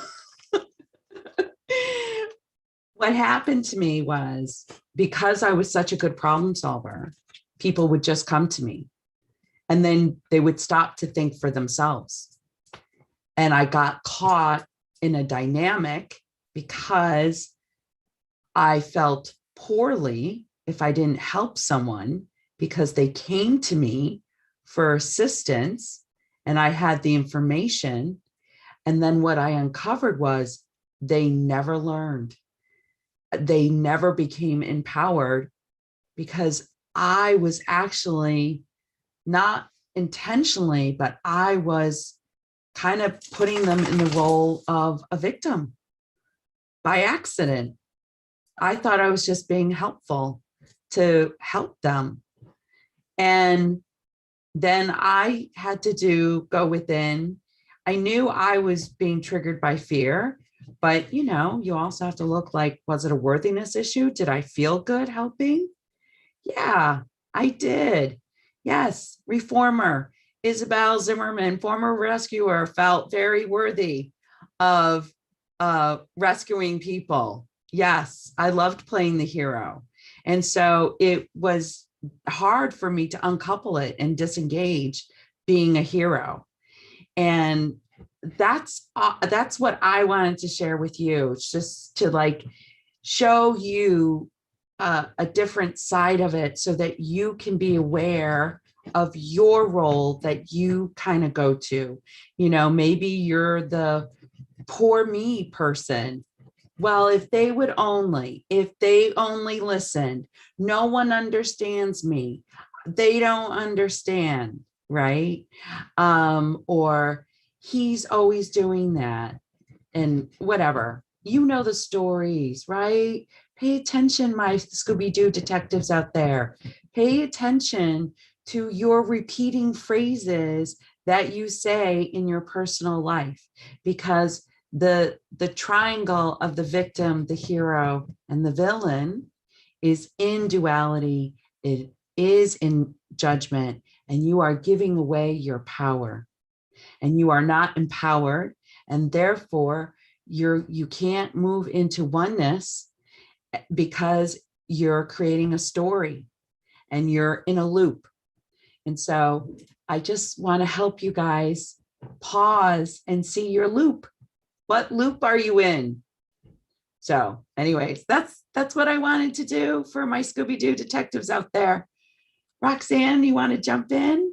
what happened to me was, because I was such a good problem solver, people would just come to me and then they would stop to think for themselves. And I got caught in a dynamic because I felt poorly if I didn't help someone because they came to me for assistance and I had the information. And then what I uncovered was they never learned. They never became empowered because I was actually not intentionally, but I was kind of putting them in the role of a victim by accident. I thought I was just being helpful to help them. And then I had to go within. I knew I was being triggered by fear, but you know, you also have to look like, was it a worthiness issue? Did I feel good helping? Yeah, I did. Yes, reformer, Isabelle Zimmerman, former rescuer, felt very worthy of rescuing people. Yes, I loved playing the hero. And so it was hard for me to uncouple it and disengage being a hero. And that's what I wanted to share with you. It's just to like show you a different side of it so that you can be aware of your role that you kind of go to. You know, maybe you're the poor me person. Well, if they only listened, no one understands me. They don't understand, right? Or he's always doing that and whatever. You know the stories, right? Pay attention, my Scooby-Doo detectives out there. Pay attention to your repeating phrases that you say in your personal life, because the triangle of the victim, the hero, and the villain is in duality. It is in judgment, and you are giving away your power, and you are not empowered, and therefore you can't move into oneness because you're creating a story and you're in a loop. And so I just want to help you guys pause and see your loop. What loop are you in? So anyways, that's what I wanted to do for my Scooby-Doo detectives out there. Roxanne, you want to jump in?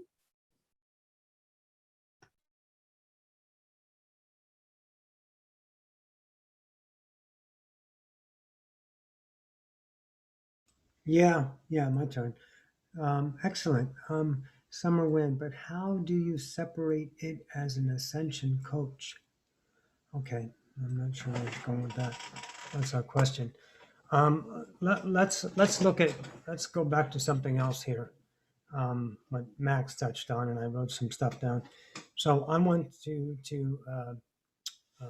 Yeah, my turn. Excellent. Summer Wind, but how do you separate it as an ascension coach? Okay, I'm not sure where it's going with that. That's our question. Let's go back to something else here. What Max touched on, and I wrote some stuff down. So I want to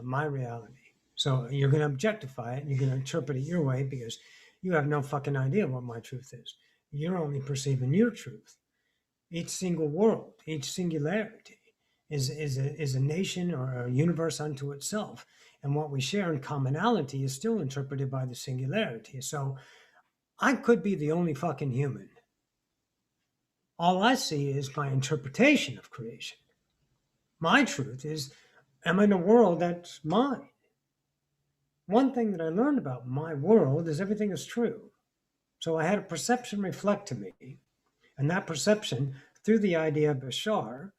my reality. So you're going to objectify it, and you're going to interpret it your way because you have no fucking idea what my truth is. You're only perceiving your truth. Each single world, each singularity is a nation or a universe unto itself. And what we share in commonality is still interpreted by the singularity. So I could be the only fucking human. All I see is my interpretation of creation. My truth is, am I in a world that's mine? One thing that I learned about my world is everything is true. So I had a perception reflect to me. And that perception, through the idea of Bashar,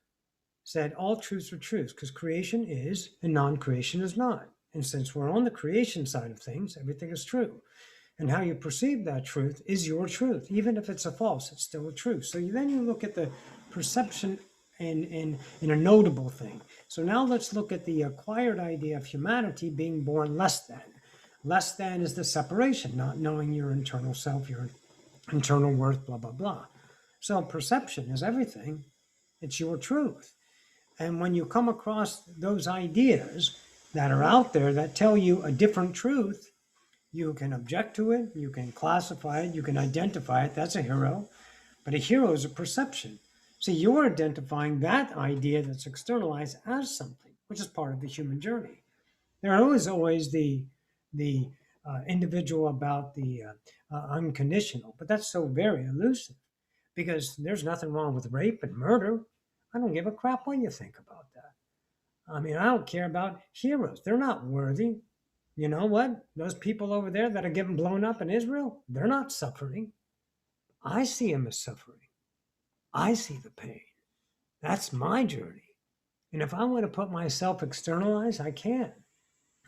said all truths are truths because creation is and non-creation is not. And since we're on the creation side of things, everything is true. And how you perceive that truth is your truth. Even if it's a false, it's still a truth. So then you look at the perception in a notable thing. So now let's look at the acquired idea of humanity being born less than. Less than is the separation, not knowing your internal self, your internal worth, blah, blah, blah. So perception is everything. It's your truth. And when you come across those ideas that are out there that tell you a different truth, you can object to it, you can classify it, you can identify it. That's a hero. But a hero is a perception. So you're identifying that idea that's externalized as something, which is part of the human journey. There is always the individual about the unconditional, but that's so very elusive because there's nothing wrong with rape and murder. I don't give a crap what you think about that. I mean, I don't care about heroes. They're not worthy. You know what? Those people over there that are getting blown up in Israel, they're not suffering. I see them as suffering. I see the pain. That's my journey. And if I want to put myself externalized, I can.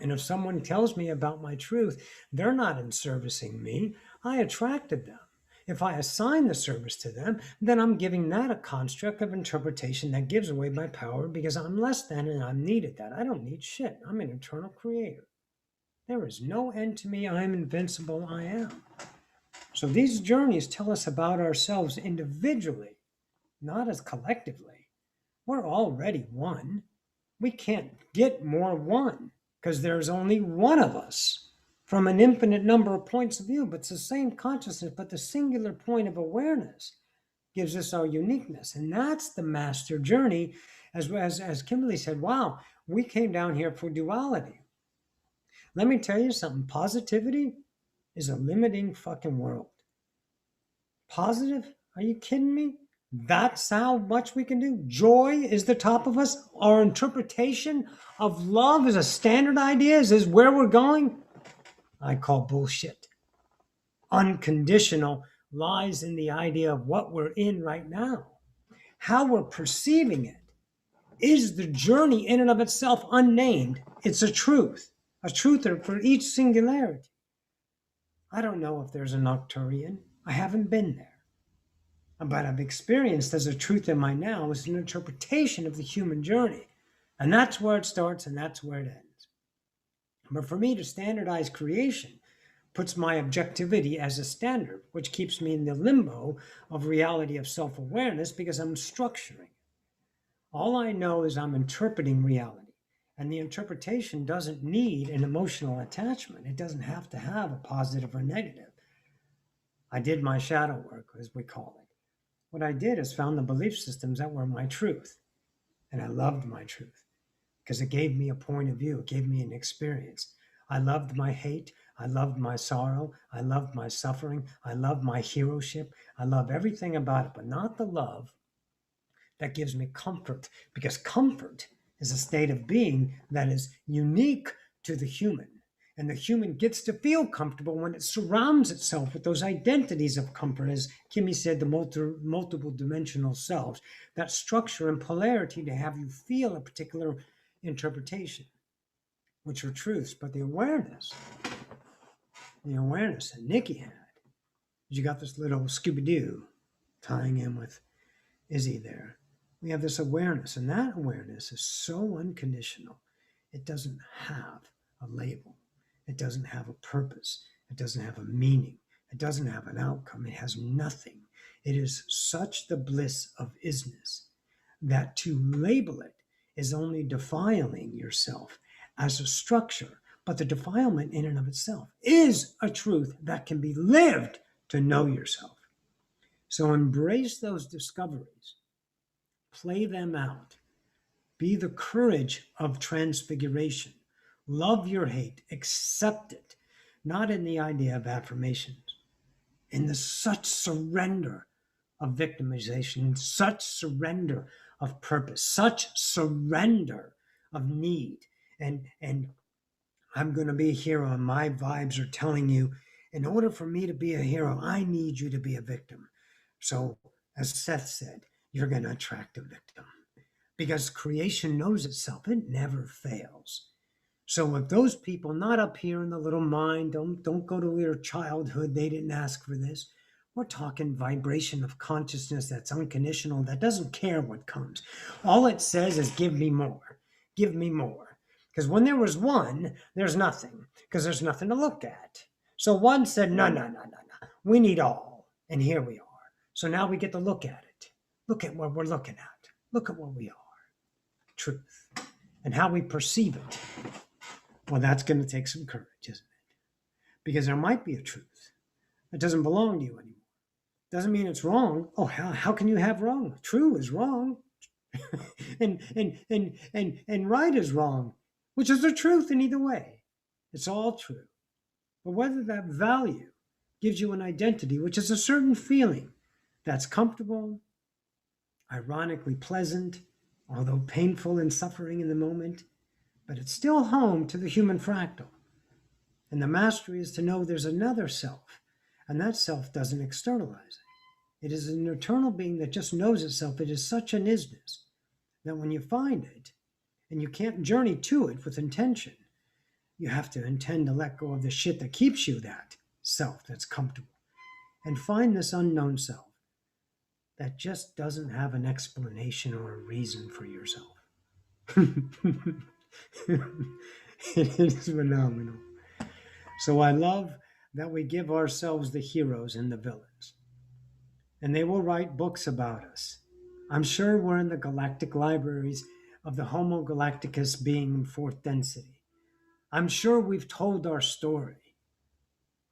And if someone tells me about my truth, they're not in servicing me. I attracted them. If I assign the service to them, then I'm giving that a construct of interpretation that gives away my power because I'm less than and I'm needed that. I don't need shit. I'm an eternal creator. There is no end to me. I am invincible. I am. So these journeys tell us about ourselves individually, not as collectively. We're already one. We can't get more one because there's only one of us from an infinite number of points of view, but it's the same consciousness, but the singular point of awareness gives us our uniqueness. And that's the master journey. As Kimberly said, wow, we came down here for duality. Let me tell you something. Positivity is a limiting fucking world. Positive? Are you kidding me? That's how much we can do. Joy is the top of us. Our interpretation of love is a standard idea. Is this where we're going? I call bullshit. Unconditional lies in the idea of what we're in right now. How we're perceiving it is the journey in and of itself unnamed. It's a truth for each singularity. I don't know if there's an Arcturian. I haven't been there. But I've experienced as a truth in my now is an interpretation of the human journey. And that's where it starts and that's where it ends. But for me to standardize creation puts my objectivity as a standard, which keeps me in the limbo of reality of self-awareness because I'm structuring. All I know is I'm interpreting reality. And the interpretation doesn't need an emotional attachment. It doesn't have to have a positive or negative. I did my shadow work, as we call it. What I did is found the belief systems that were my truth. And I loved my truth because it gave me a point of view. It gave me an experience. I loved my hate. I loved my sorrow. I loved my suffering. I loved my heroship. I love everything about it, but not the love that gives me comfort, because comfort is a state of being that is unique to the human. And the human gets to feel comfortable when it surrounds itself with those identities of comfort, as Kimmy said, the multiple dimensional selves, that structure and polarity to have you feel a particular interpretation, which are truths. But the awareness that Nikki had, you got this little Scooby-Doo tying in with Izzy there. We have this awareness, and that awareness is so unconditional. It doesn't have a label. It doesn't have a purpose. It doesn't have a meaning. It doesn't have an outcome. It has nothing. It is such the bliss of isness that to label it is only defiling yourself as a structure. But the defilement in and of itself is a truth that can be lived to know yourself. So embrace those discoveries. Play them out. Be the courage of transfiguration. Love your hate. Accept it. Not in the idea of affirmations. In the such surrender of victimization. Such surrender of purpose. Such surrender of need. And I'm going to be a hero. And my vibes are telling you, in order for me to be a hero, I need you to be a victim. So, as Seth said, you're going to attract a victim. Because creation knows itself. It never fails. So if those people not up here in the little mind, don't go to their childhood, they didn't ask for this. We're talking vibration of consciousness that's unconditional, that doesn't care what comes. All it says is give me more. Give me more. Because when there was one, there's nothing. Because there's nothing to look at. So one said, no. We need all. And here we are. So now we get to look at it. Look at what we're looking at. Look at what we are. Truth. And how we perceive it. Well, that's going to take some courage, isn't it? Because there might be a truth that doesn't belong to you anymore. Doesn't mean it's wrong. Oh, how can you have wrong? True is wrong. and right is wrong, which is the truth in either way. It's all true. But whether that value gives you an identity, which is a certain feeling that's comfortable, ironically pleasant, although painful and suffering in the moment, but it's still home to the human fractal. And the mastery is to know there's another self, and that self doesn't externalize it. It is an eternal being that just knows itself. It is such an isness that when you find it, and you can't journey to it with intention, you have to intend to let go of the shit that keeps you that self that's comfortable, and find this unknown self that just doesn't have an explanation or a reason for yourself. It is phenomenal. So I love that we give ourselves the heroes and the villains. And they will write books about us. I'm sure we're in the galactic libraries of the Homo Galacticus being in fourth density. I'm sure we've told our story.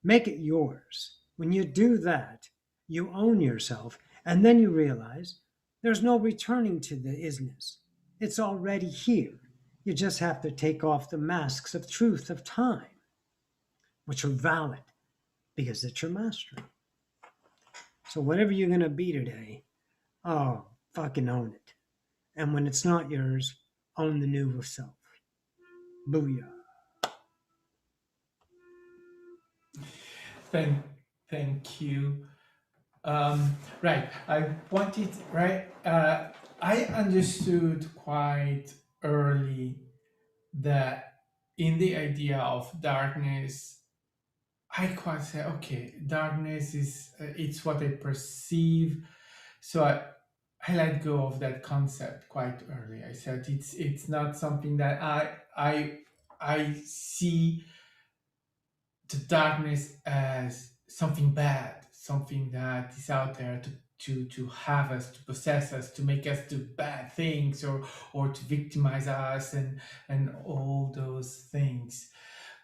Make it yours. When you do that, you own yourself, and then you realize there's no returning to the isness. It's already here. You just have to take off the masks of truth of time, which are valid because it's your mastery. So whatever you're going to be today, oh, fucking own it. And when it's not yours, own the new self. Booyah. Thank you. Right. I understood quite early that in the idea of darkness, I quite say, okay, darkness is it's what I perceive. So I let go of that concept quite early. I said it's not something that I see the darkness as something bad, something that is out there to have us, to possess us, to make us do bad things, or to victimize us, and all those things.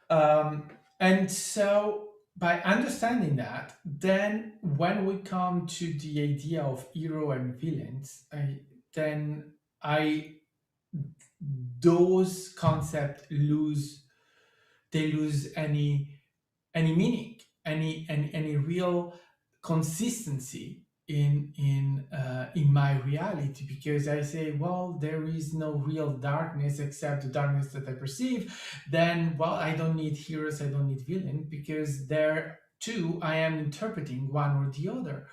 And so by understanding that, then when we come to the idea of hero and villains, those concepts lose any meaning, any real consistency in my reality, because I say, well, there is no real darkness except the darkness that I perceive. Then, well, I don't need heroes, I don't need villain, because there too I am interpreting one or the other.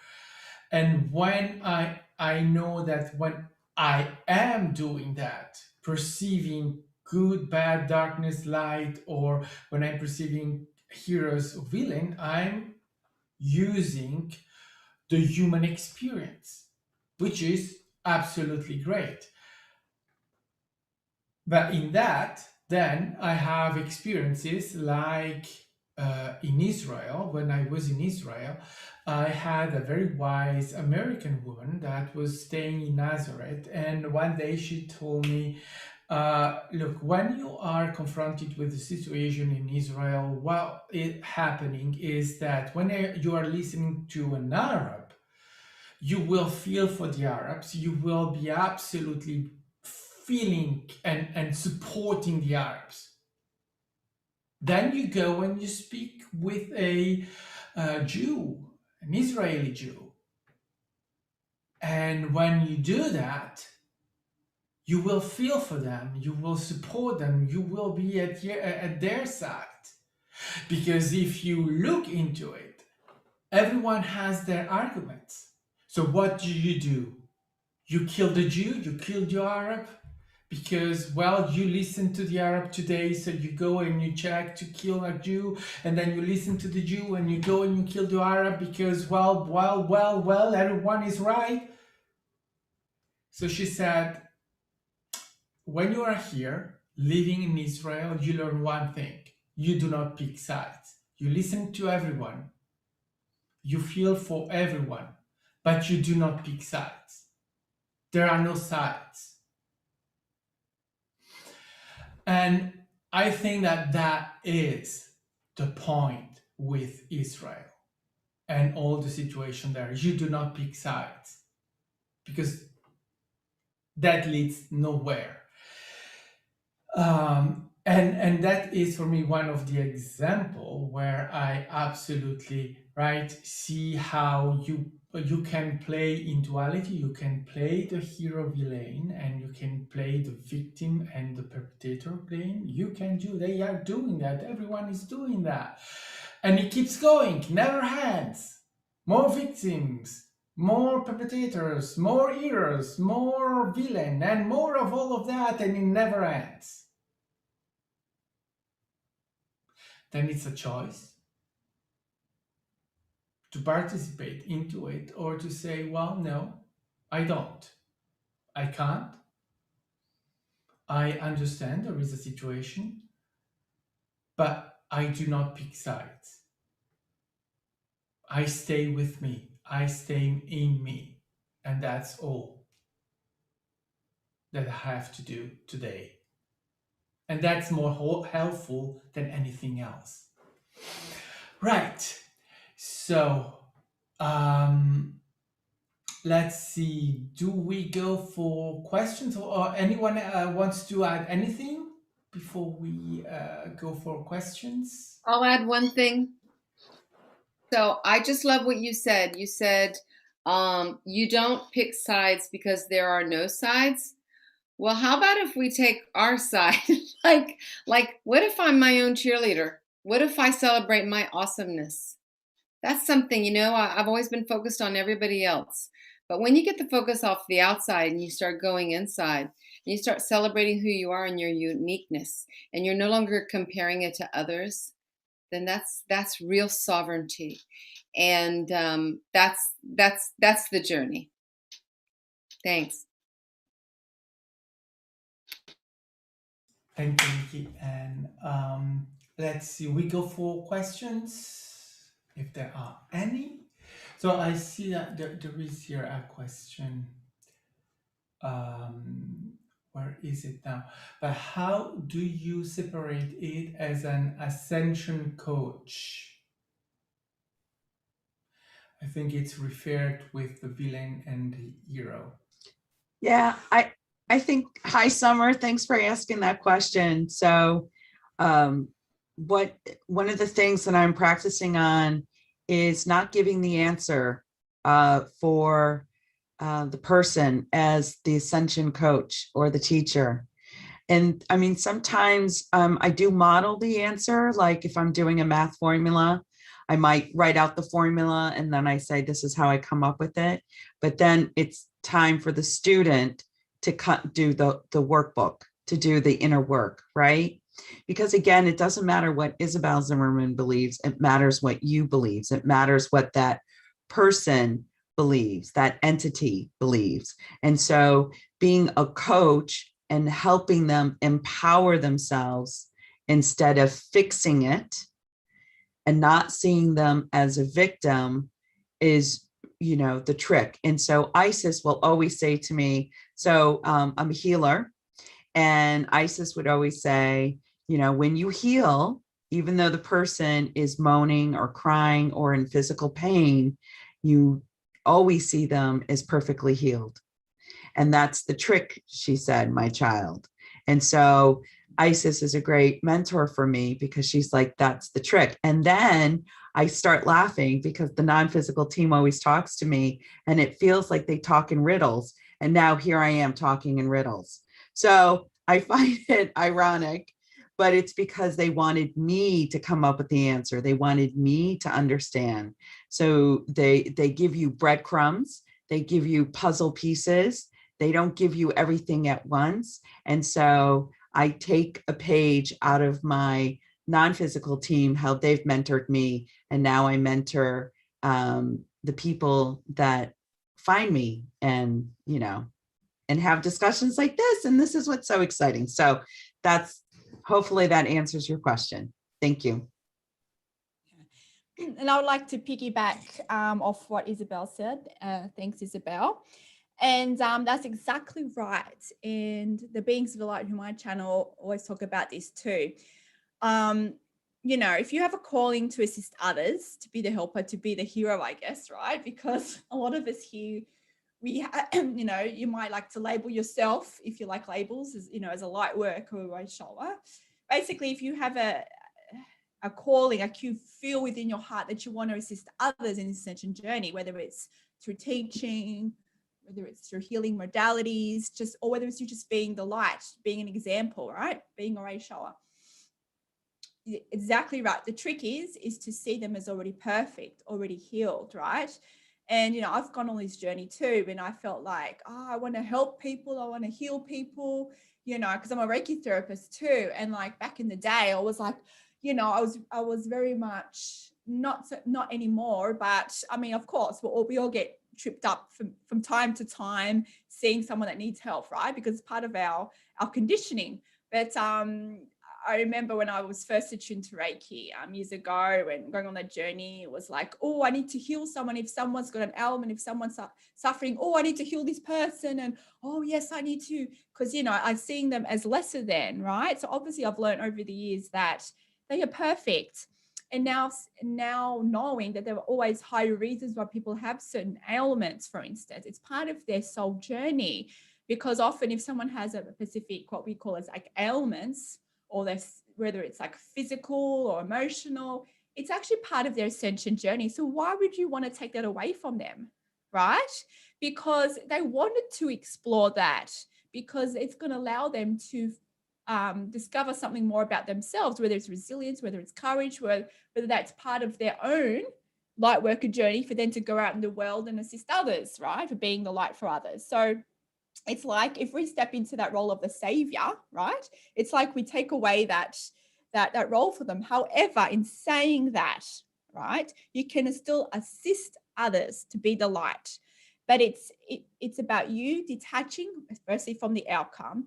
And when I know that when I am doing that, perceiving good, bad, darkness, light, or when I'm perceiving heroes or villain, I'm using the human experience, which is absolutely great. But in that, then I have experiences like in Israel. When I was in Israel, I had a very wise American woman that was staying in Nazareth. And one day she told me, look, when you are confronted with the situation in Israel, what is happening is that when you are listening to an Arab, you will feel for the Arabs, you will be absolutely feeling and supporting the Arabs. Then you go and you speak with a Jew, an Israeli Jew. And when you do that, you will feel for them, you will support them, you will be at their side. Because if you look into it, everyone has their arguments. So what do? You kill the Jew, you kill the Arab, because, well, you listen to the Arab today, so you go and you check to kill a Jew, and then you listen to the Jew and you go and you kill the Arab because, well, everyone is right. So she said, when you are here, living in Israel, you learn one thing. You do not pick sides. You listen to everyone. You feel for everyone, but you do not pick sides. There are no sides. And I think that that is the point with Israel and all the situation there. You do not pick sides, because that leads nowhere. And that is for me one of the example where I absolutely see how you can play in duality. You can play the hero villain, and you can play the victim and the perpetrator playing. You can do, they are doing that, everyone is doing that, and it keeps going, never ends. More victims, more perpetrators, more heroes, more villain, and more of all of that, and it never ends. Then it's a choice to participate into it, or to say, well, no, I don't. I can't. I understand there is a situation, but I do not pick sides. I stay with me. I stay in me. And that's all that I have to do today. And that's more helpful than anything else. Right. So, let's see. Do we go for questions, or anyone wants to add anything before we go for questions? I'll add one thing. So I just love what you said. You said you don't pick sides because there are no sides. Well, how about if we take our side? like, what if I'm my own cheerleader? What if I celebrate my awesomeness? That's something, I've always been focused on everybody else. But when you get the focus off the outside and you start going inside, and you start celebrating who you are and your uniqueness, and you're no longer comparing it to others, then that's real sovereignty. And that's the journey. Thanks. Thank you, Nikki. And let's see, we go for questions, if there are any. So I see that there is here a question. Where is it now? But how do you separate it as an ascension coach? I think it's referred with the villain and the hero. Yeah, I think, hi, Summer, thanks for asking that question. So one of the things that I'm practicing on is not giving the answer for the person as the ascension coach or the teacher. And I mean, sometimes I do model the answer. Like if I'm doing a math formula, I might write out the formula and then I say, this is how I come up with it. But then it's time for the student to do the workbook, to do the inner work, right? Because again, it doesn't matter what Isabelle Zimmerman believes. It matters what you believe. It matters what that person believes, that entity believes. And so being a coach and helping them empower themselves instead of fixing it and not seeing them as a victim is, you know, the trick. And so Isis will always say to me, so I'm a healer, and Isis would always say, you know, when you heal, even though the person is moaning or crying or in physical pain, you always see them as perfectly healed. And that's the trick, she said, my child. And so Isis is a great mentor for me because she's like, that's the trick. And then I start laughing because the non-physical team always talks to me and it feels like they talk in riddles. And now here I am talking in riddles. So I find it ironic, but it's because they wanted me to come up with the answer. They wanted me to understand. So they give you breadcrumbs, they give you puzzle pieces. They don't give you everything at once. And so I take a page out of my non-physical team, how they've mentored me. And now I mentor the people that find me and, you know, and have discussions like this. And this is what's so exciting. So that's, hopefully that answers your question. Thank you. And I would like to piggyback off what Isabelle said. Thanks, Isabelle. And that's exactly right. And the Beings of the Light, who my channel always talk about this too. You know, if you have a calling to assist others, to be the helper, to be the hero, I guess, right? Because a lot of us here, we, you know, you might like to label yourself, if you like labels, as, you know, as a light worker or a shower. Basically, if you have a calling, like you feel within your heart that you want to assist others in this ascension journey, whether it's through teaching, whether it's through healing modalities, just, or whether it's you just being the light, being an example, right? Being a ray shower. Exactly right. The trick is to see them as already perfect, already healed, right? And, you know, I've gone on this journey too, and I felt like, oh, I want to help people. I want to heal people, you know, because I'm a Reiki therapist too. And like back in the day, I was like, you know, I was very much not anymore, but I mean, of course, we all get tripped up from time to time, seeing someone that needs help, right? Because it's part of our conditioning. But I remember when I was first attuned to Reiki years ago, and going on that journey, it was like, oh, I need to heal someone. If someone's got an ailment, if someone's suffering, oh, I need to heal this person. And, oh, yes, I need to, because, you know, I'm seeing them as lesser than, right? So obviously I've learned over the years that they are perfect. And now knowing that there are always higher reasons why people have certain ailments, for instance, it's part of their soul journey. Because often if someone has a specific, what we call as like ailments, or whether it's like physical or emotional, it's actually part of their ascension journey. So why would you want to take that away from them, right? Because they wanted to explore that, because it's going to allow them to discover something more about themselves, whether it's resilience, whether it's courage, whether that's part of their own light worker journey for them to go out in the world and assist others, right? For being the light for others. So it's like if we step into that role of the savior, right? It's like we take away that role for them. However, in saying that, right, you can still assist others to be the light. But it's about you detaching, especially from the outcome,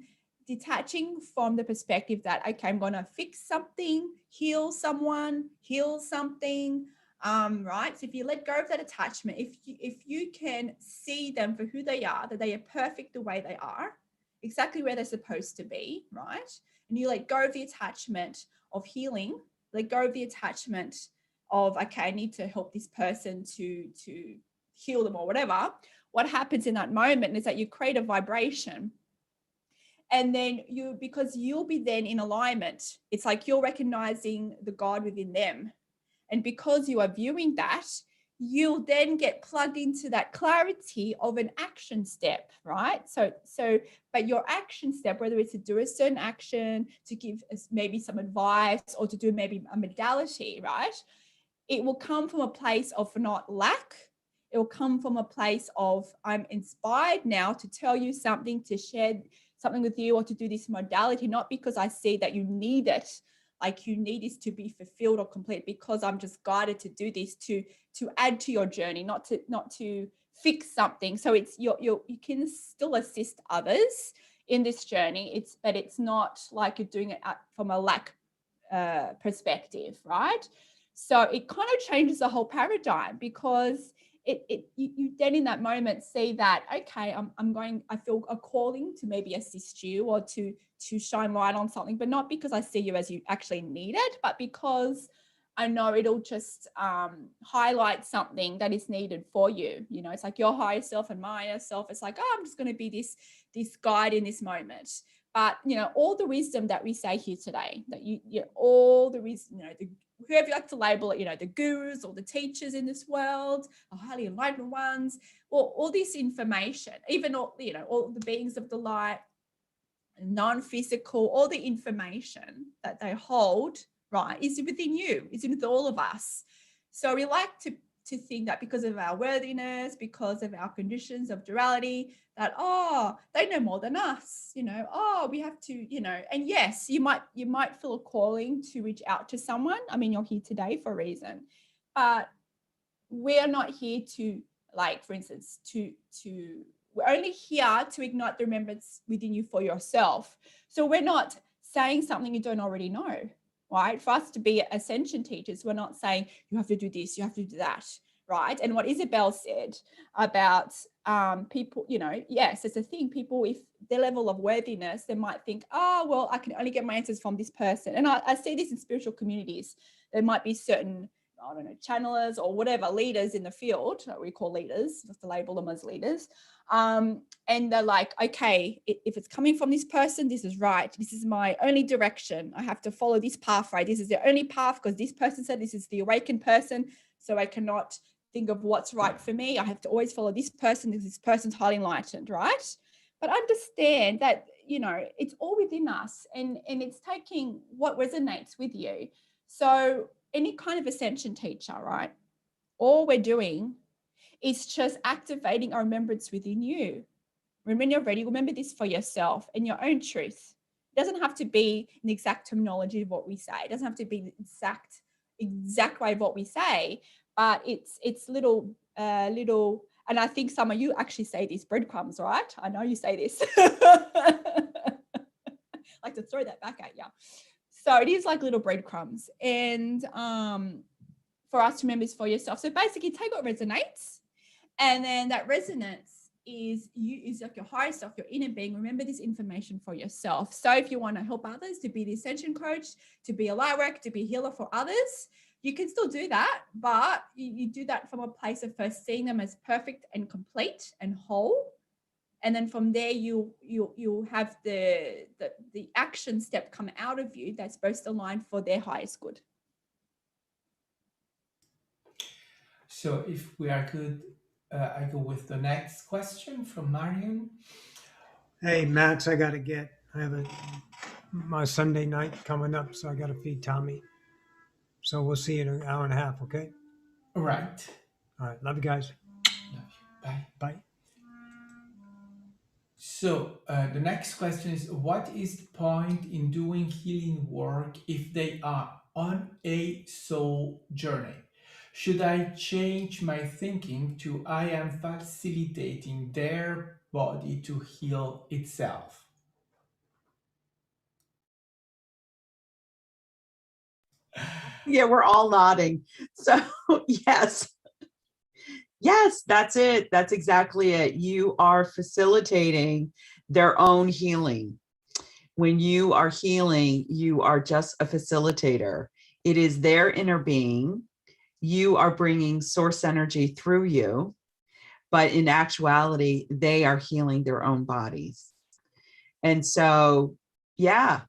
detaching from the perspective that, okay, I'm going to fix something, heal someone, heal something. Right. So if you let go of that attachment, if you can see them for who they are, that they are perfect the way they are, exactly where they're supposed to be, right? And you let go of the attachment of healing, let go of the attachment of, okay, I need to help this person to heal them or whatever. What happens in that moment is that you create a vibration. And then because you'll be then in alignment, it's like you're recognizing the God within them. And because you are viewing that, you'll then get plugged into that clarity of an action step, right? But your action step, whether it's to do a certain action, to give us maybe some advice, or to do maybe a modality, right? It will come from a place of not lack. It will come from a place of, I'm inspired now to tell you something, to share something with you, or to do this modality, not because I see that you need it, like you need this to be fulfilled or complete, because I'm just guided to do this to add to your journey, not to fix something. So it's you can still assist others in this journey. But it's not like you're doing it from a lack perspective, right? So it kind of changes the whole paradigm, because you then in that moment see that, okay, I feel a calling to maybe assist you, or to shine light on something, but not because I see you as you actually need it, but because I know it'll just highlight something that is needed for you. You know, it's like your higher self and my higher self. It's like, oh, I'm just going to be this guide in this moment. But, you know, all the wisdom that we say here today, that all the wisdom, you know, whoever you like to label it, you know, the gurus or the teachers in this world, the highly enlightened ones, all this information, even all, you know, all the beings of the light, non-physical, all the information that they hold, right, is within you, is with all of us. So we like to think that because of our worthiness, because of our conditions of duality, that, oh, they know more than us, you know, oh, we have to, you know. And yes, you might feel a calling to reach out to someone. I mean, you're here today for a reason, but we're not here to, like, for instance, we're only here to ignite the remembrance within you for yourself. So we're not saying something you don't already know, right? For us to be ascension teachers, we're not saying you have to do this, you have to do that, right? And what Isabelle said about people, you know, yes, it's a thing. People, if their level of worthiness, they might think, oh, well, I can only get my answers from this person. And I see this in spiritual communities. There might be certain, I don't know, channelers or whatever, leaders in the field that we call leaders, just to label them as leaders. And they're like, okay, if it's coming from this person, this is right. This is my only direction. I have to follow this path, right? This is the only path because this person said this is the awakened person. So I cannot think of what's right for me. I have to always follow this person because this person's highly enlightened, right? But understand that, you know, it's all within us, and it's taking what resonates with you. So any kind of ascension teacher, right? All we're doing is just activating a remembrance within you. When you're ready, remember this for yourself and your own truth. It doesn't have to be an exact terminology of what we say. It doesn't have to be the exact way of what we say, but it's little, and I think some of you actually say these breadcrumbs, right? I know you say this. Like to throw that back at you. So it is like little breadcrumbs, and for us to remember this for yourself. So basically take what resonates, and then that resonance is like your higher self, your inner being. Remember this information for yourself. So if you want to help others, to be the ascension coach, to be a light worker, to be a healer for others, you can still do that, but you do that from a place of first seeing them as perfect and complete and whole. And then from there, you have the action step come out of you that's supposed to align for their highest good. So if we are good, I go with the next question from Marion. Hey, Max, I have my Sunday night coming up, so I got to feed Tommy. So we'll see you in an hour and a half, okay? All right. All right. Love you guys. Love you. Bye. Bye. So the next question is, what is the point in doing healing work if they are on a soul journey? Should I change my thinking to I am facilitating their body to heal itself? Yeah, we're all nodding. So yes, that's it. That's exactly it. You are facilitating their own healing. When you are healing, you are just a facilitator. It is their inner being. You are bringing source energy through you, but in actuality, they are healing their own bodies. And so, yeah,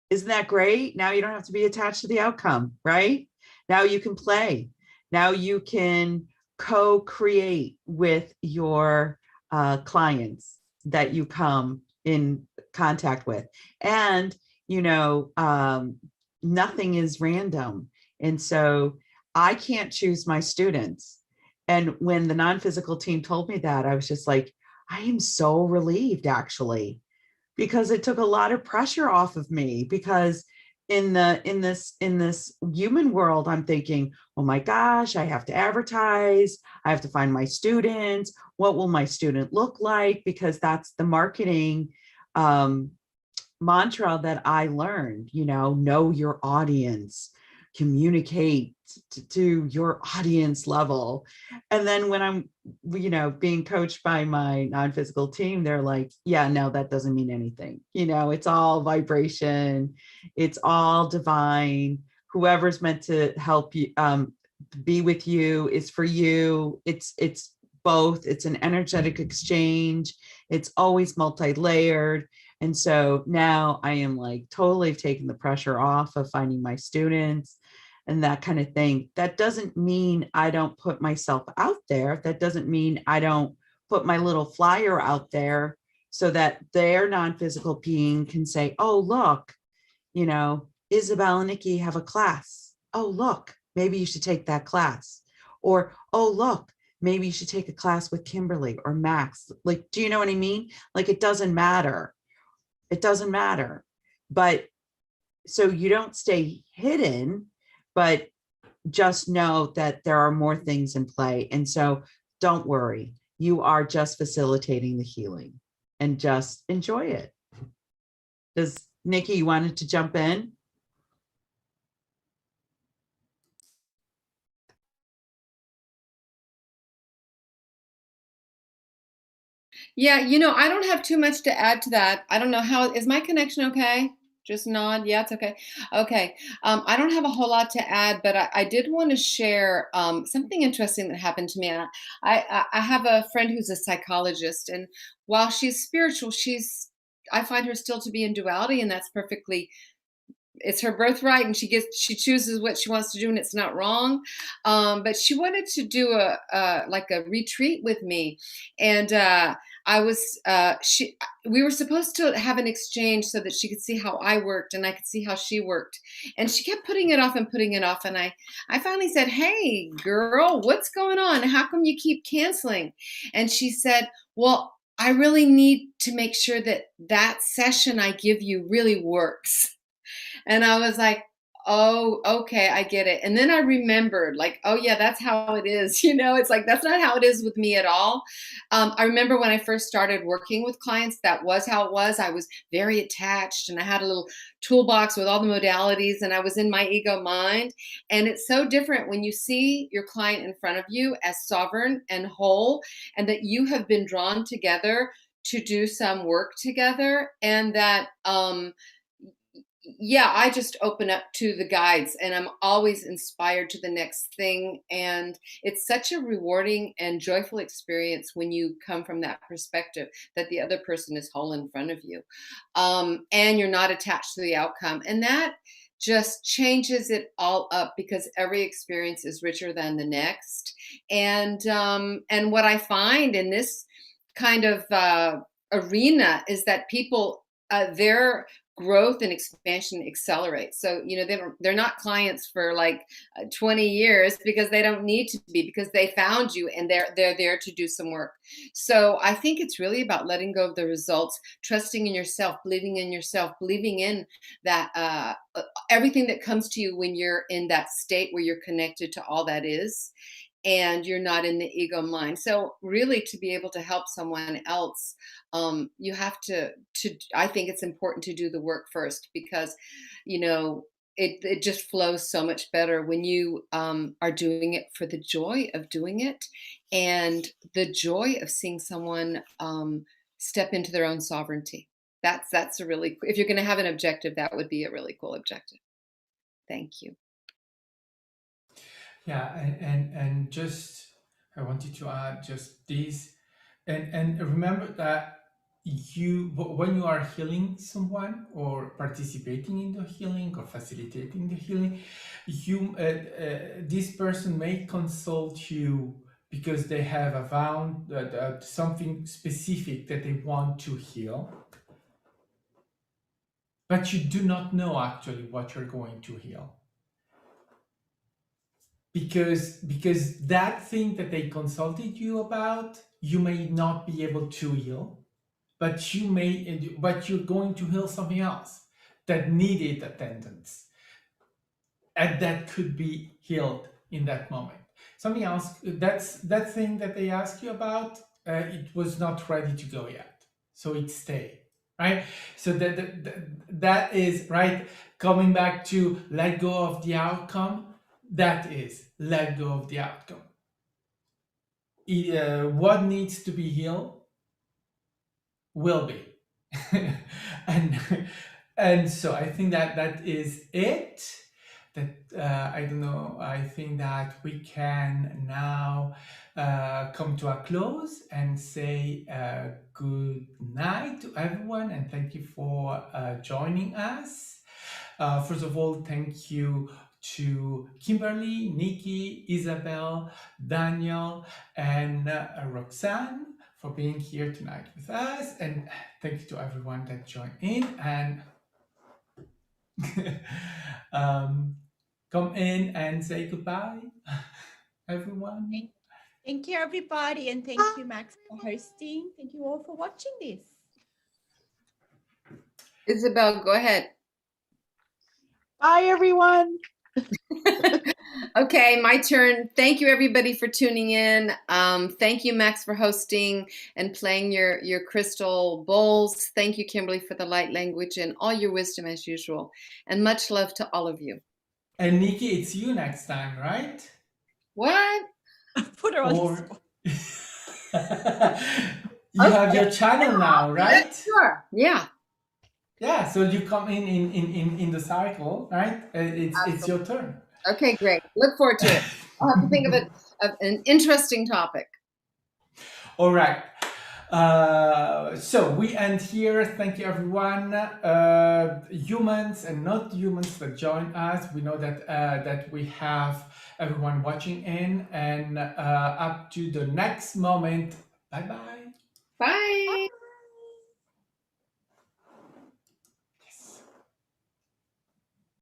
isn't that great? Now you don't have to be attached to the outcome, right? Now you can play. Now you can co-create with your clients that you come in contact with. And, nothing is random. And so I can't choose my students. And when the non-physical team told me that, I was just like, I am so relieved, actually, because it took a lot of pressure off of me. Because in this human world, I'm thinking, oh my gosh, I have to advertise, I have to find my students. What will my student look like? Because that's the marketing mantra that I learned, know your audience, communicate to your audience level. And then when I'm, being coached by my non-physical team, they're like, yeah, no, that doesn't mean anything. It's all vibration. It's all divine. Whoever's meant to help you, be with you is for you. It's both. It's an energetic exchange. It's always multi-layered. And so now I am like totally taking the pressure off of finding my students and that kind of thing. That doesn't mean I don't put myself out there. That doesn't mean I don't put my little flyer out there so that their non-physical being can say, oh, look, Isabelle and Nikki have a class. Oh, look, maybe you should take that class. Or, oh, look, maybe you should take a class with Kimberly or Max. Like, do you know what I mean? Like, it doesn't matter. It doesn't matter. But so you don't stay hidden, but just know that there are more things in play. And so don't worry. You are just facilitating the healing and just enjoy it. Does Nikki, you wanted to jump in? Yeah, I don't have too much to add to that. I don't know how, is my connection okay? Just nod. Yeah, it's okay. Okay. I don't have a whole lot to add, but I did want to share something interesting that happened to me. I have a friend who's a psychologist, and while she's spiritual, I find her still to be in duality, and that's perfectly, it's her birthright, and she chooses what she wants to do, and it's not wrong. But she wanted to do like a retreat with me, and we were supposed to have an exchange so that she could see how I worked and I could see how she worked, and she kept putting it off and putting it off. And I finally said, "Hey, girl, what's going on? How come you keep canceling?" And she said, "Well, I really need to make sure that session I give you really works." And I was like, oh, okay, I get it. And then I remembered, like, oh yeah, that's how it is. It's like, that's not how it is with me at all. I remember when I first started working with clients, that was how it was. I was very attached, and I had a little toolbox with all the modalities, and I was in my ego mind. And it's so different when you see your client in front of you as sovereign and whole, and that you have been drawn together to do some work together, and that, yeah, I just open up to the guides, and I'm always inspired to the next thing. And it's such a rewarding and joyful experience when you come from that perspective that the other person is whole in front of you, and you're not attached to the outcome. And that just changes it all up, because every experience is richer than the next. And what I find in this kind of arena is that people, their growth and expansion accelerates. So, they're not clients for like 20 years because they don't need to be, because they found you and they're there to do some work. So I think it's really about letting go of the results, trusting in yourself, believing in that everything that comes to you when you're in that state where you're connected to all that is, and you're not in the ego mind. So really, to be able to help someone else, you have to, I think it's important to do the work first, because, it just flows so much better when you are doing it for the joy of doing it, and the joy of seeing someone step into their own sovereignty. That's a really, if you're going to have an objective, that would be a really cool objective. Thank you. Yeah, and just I wanted to add just this, and remember that when you are healing someone or participating in the healing or facilitating the healing, this person may consult you because they have found something specific that they want to heal, but you do not know actually what you're going to heal. Because that thing that they consulted you about, you may not be able to heal, but you're going to heal something else that needed attendance, and that could be healed in that moment. Something else, that thing that they asked you about, it was not ready to go yet, so it stayed, right? So that is, right, coming back to let go of the outcome. That is let go of the outcome. What needs to be healed will be. and so I think that is it. That I don't know, I think that we can now come to a close and say good night to everyone, and thank you for joining us. First of all, thank you to Kimberly, Nikki, Isabelle, Daniel, and Roxanne for being here tonight with us, and thank you to everyone that joined in and come in and say goodbye, everyone. Thank you, everybody, and thank you, Max, for hosting. Thank you all for watching this. Isabelle, go ahead. Bye, everyone. Okay, my turn. Thank you, everybody, for tuning in. Thank you, Max, for hosting and playing your crystal bowls. Thank you, Kimberly, for the light language and all your wisdom as usual. And much love to all of you. And Nikki, it's you next time, right? What? Put her on the Or spot. you have your channel now, right? Sure. Yeah. Yeah, so you come in the cycle, right? It's your turn. Okay, great. Look forward to it. I'll have to think of an interesting topic. All right. So we end here. Thank you, everyone. Humans and not humans that join us. We know that we have everyone watching in, and up to the next moment. Bye bye.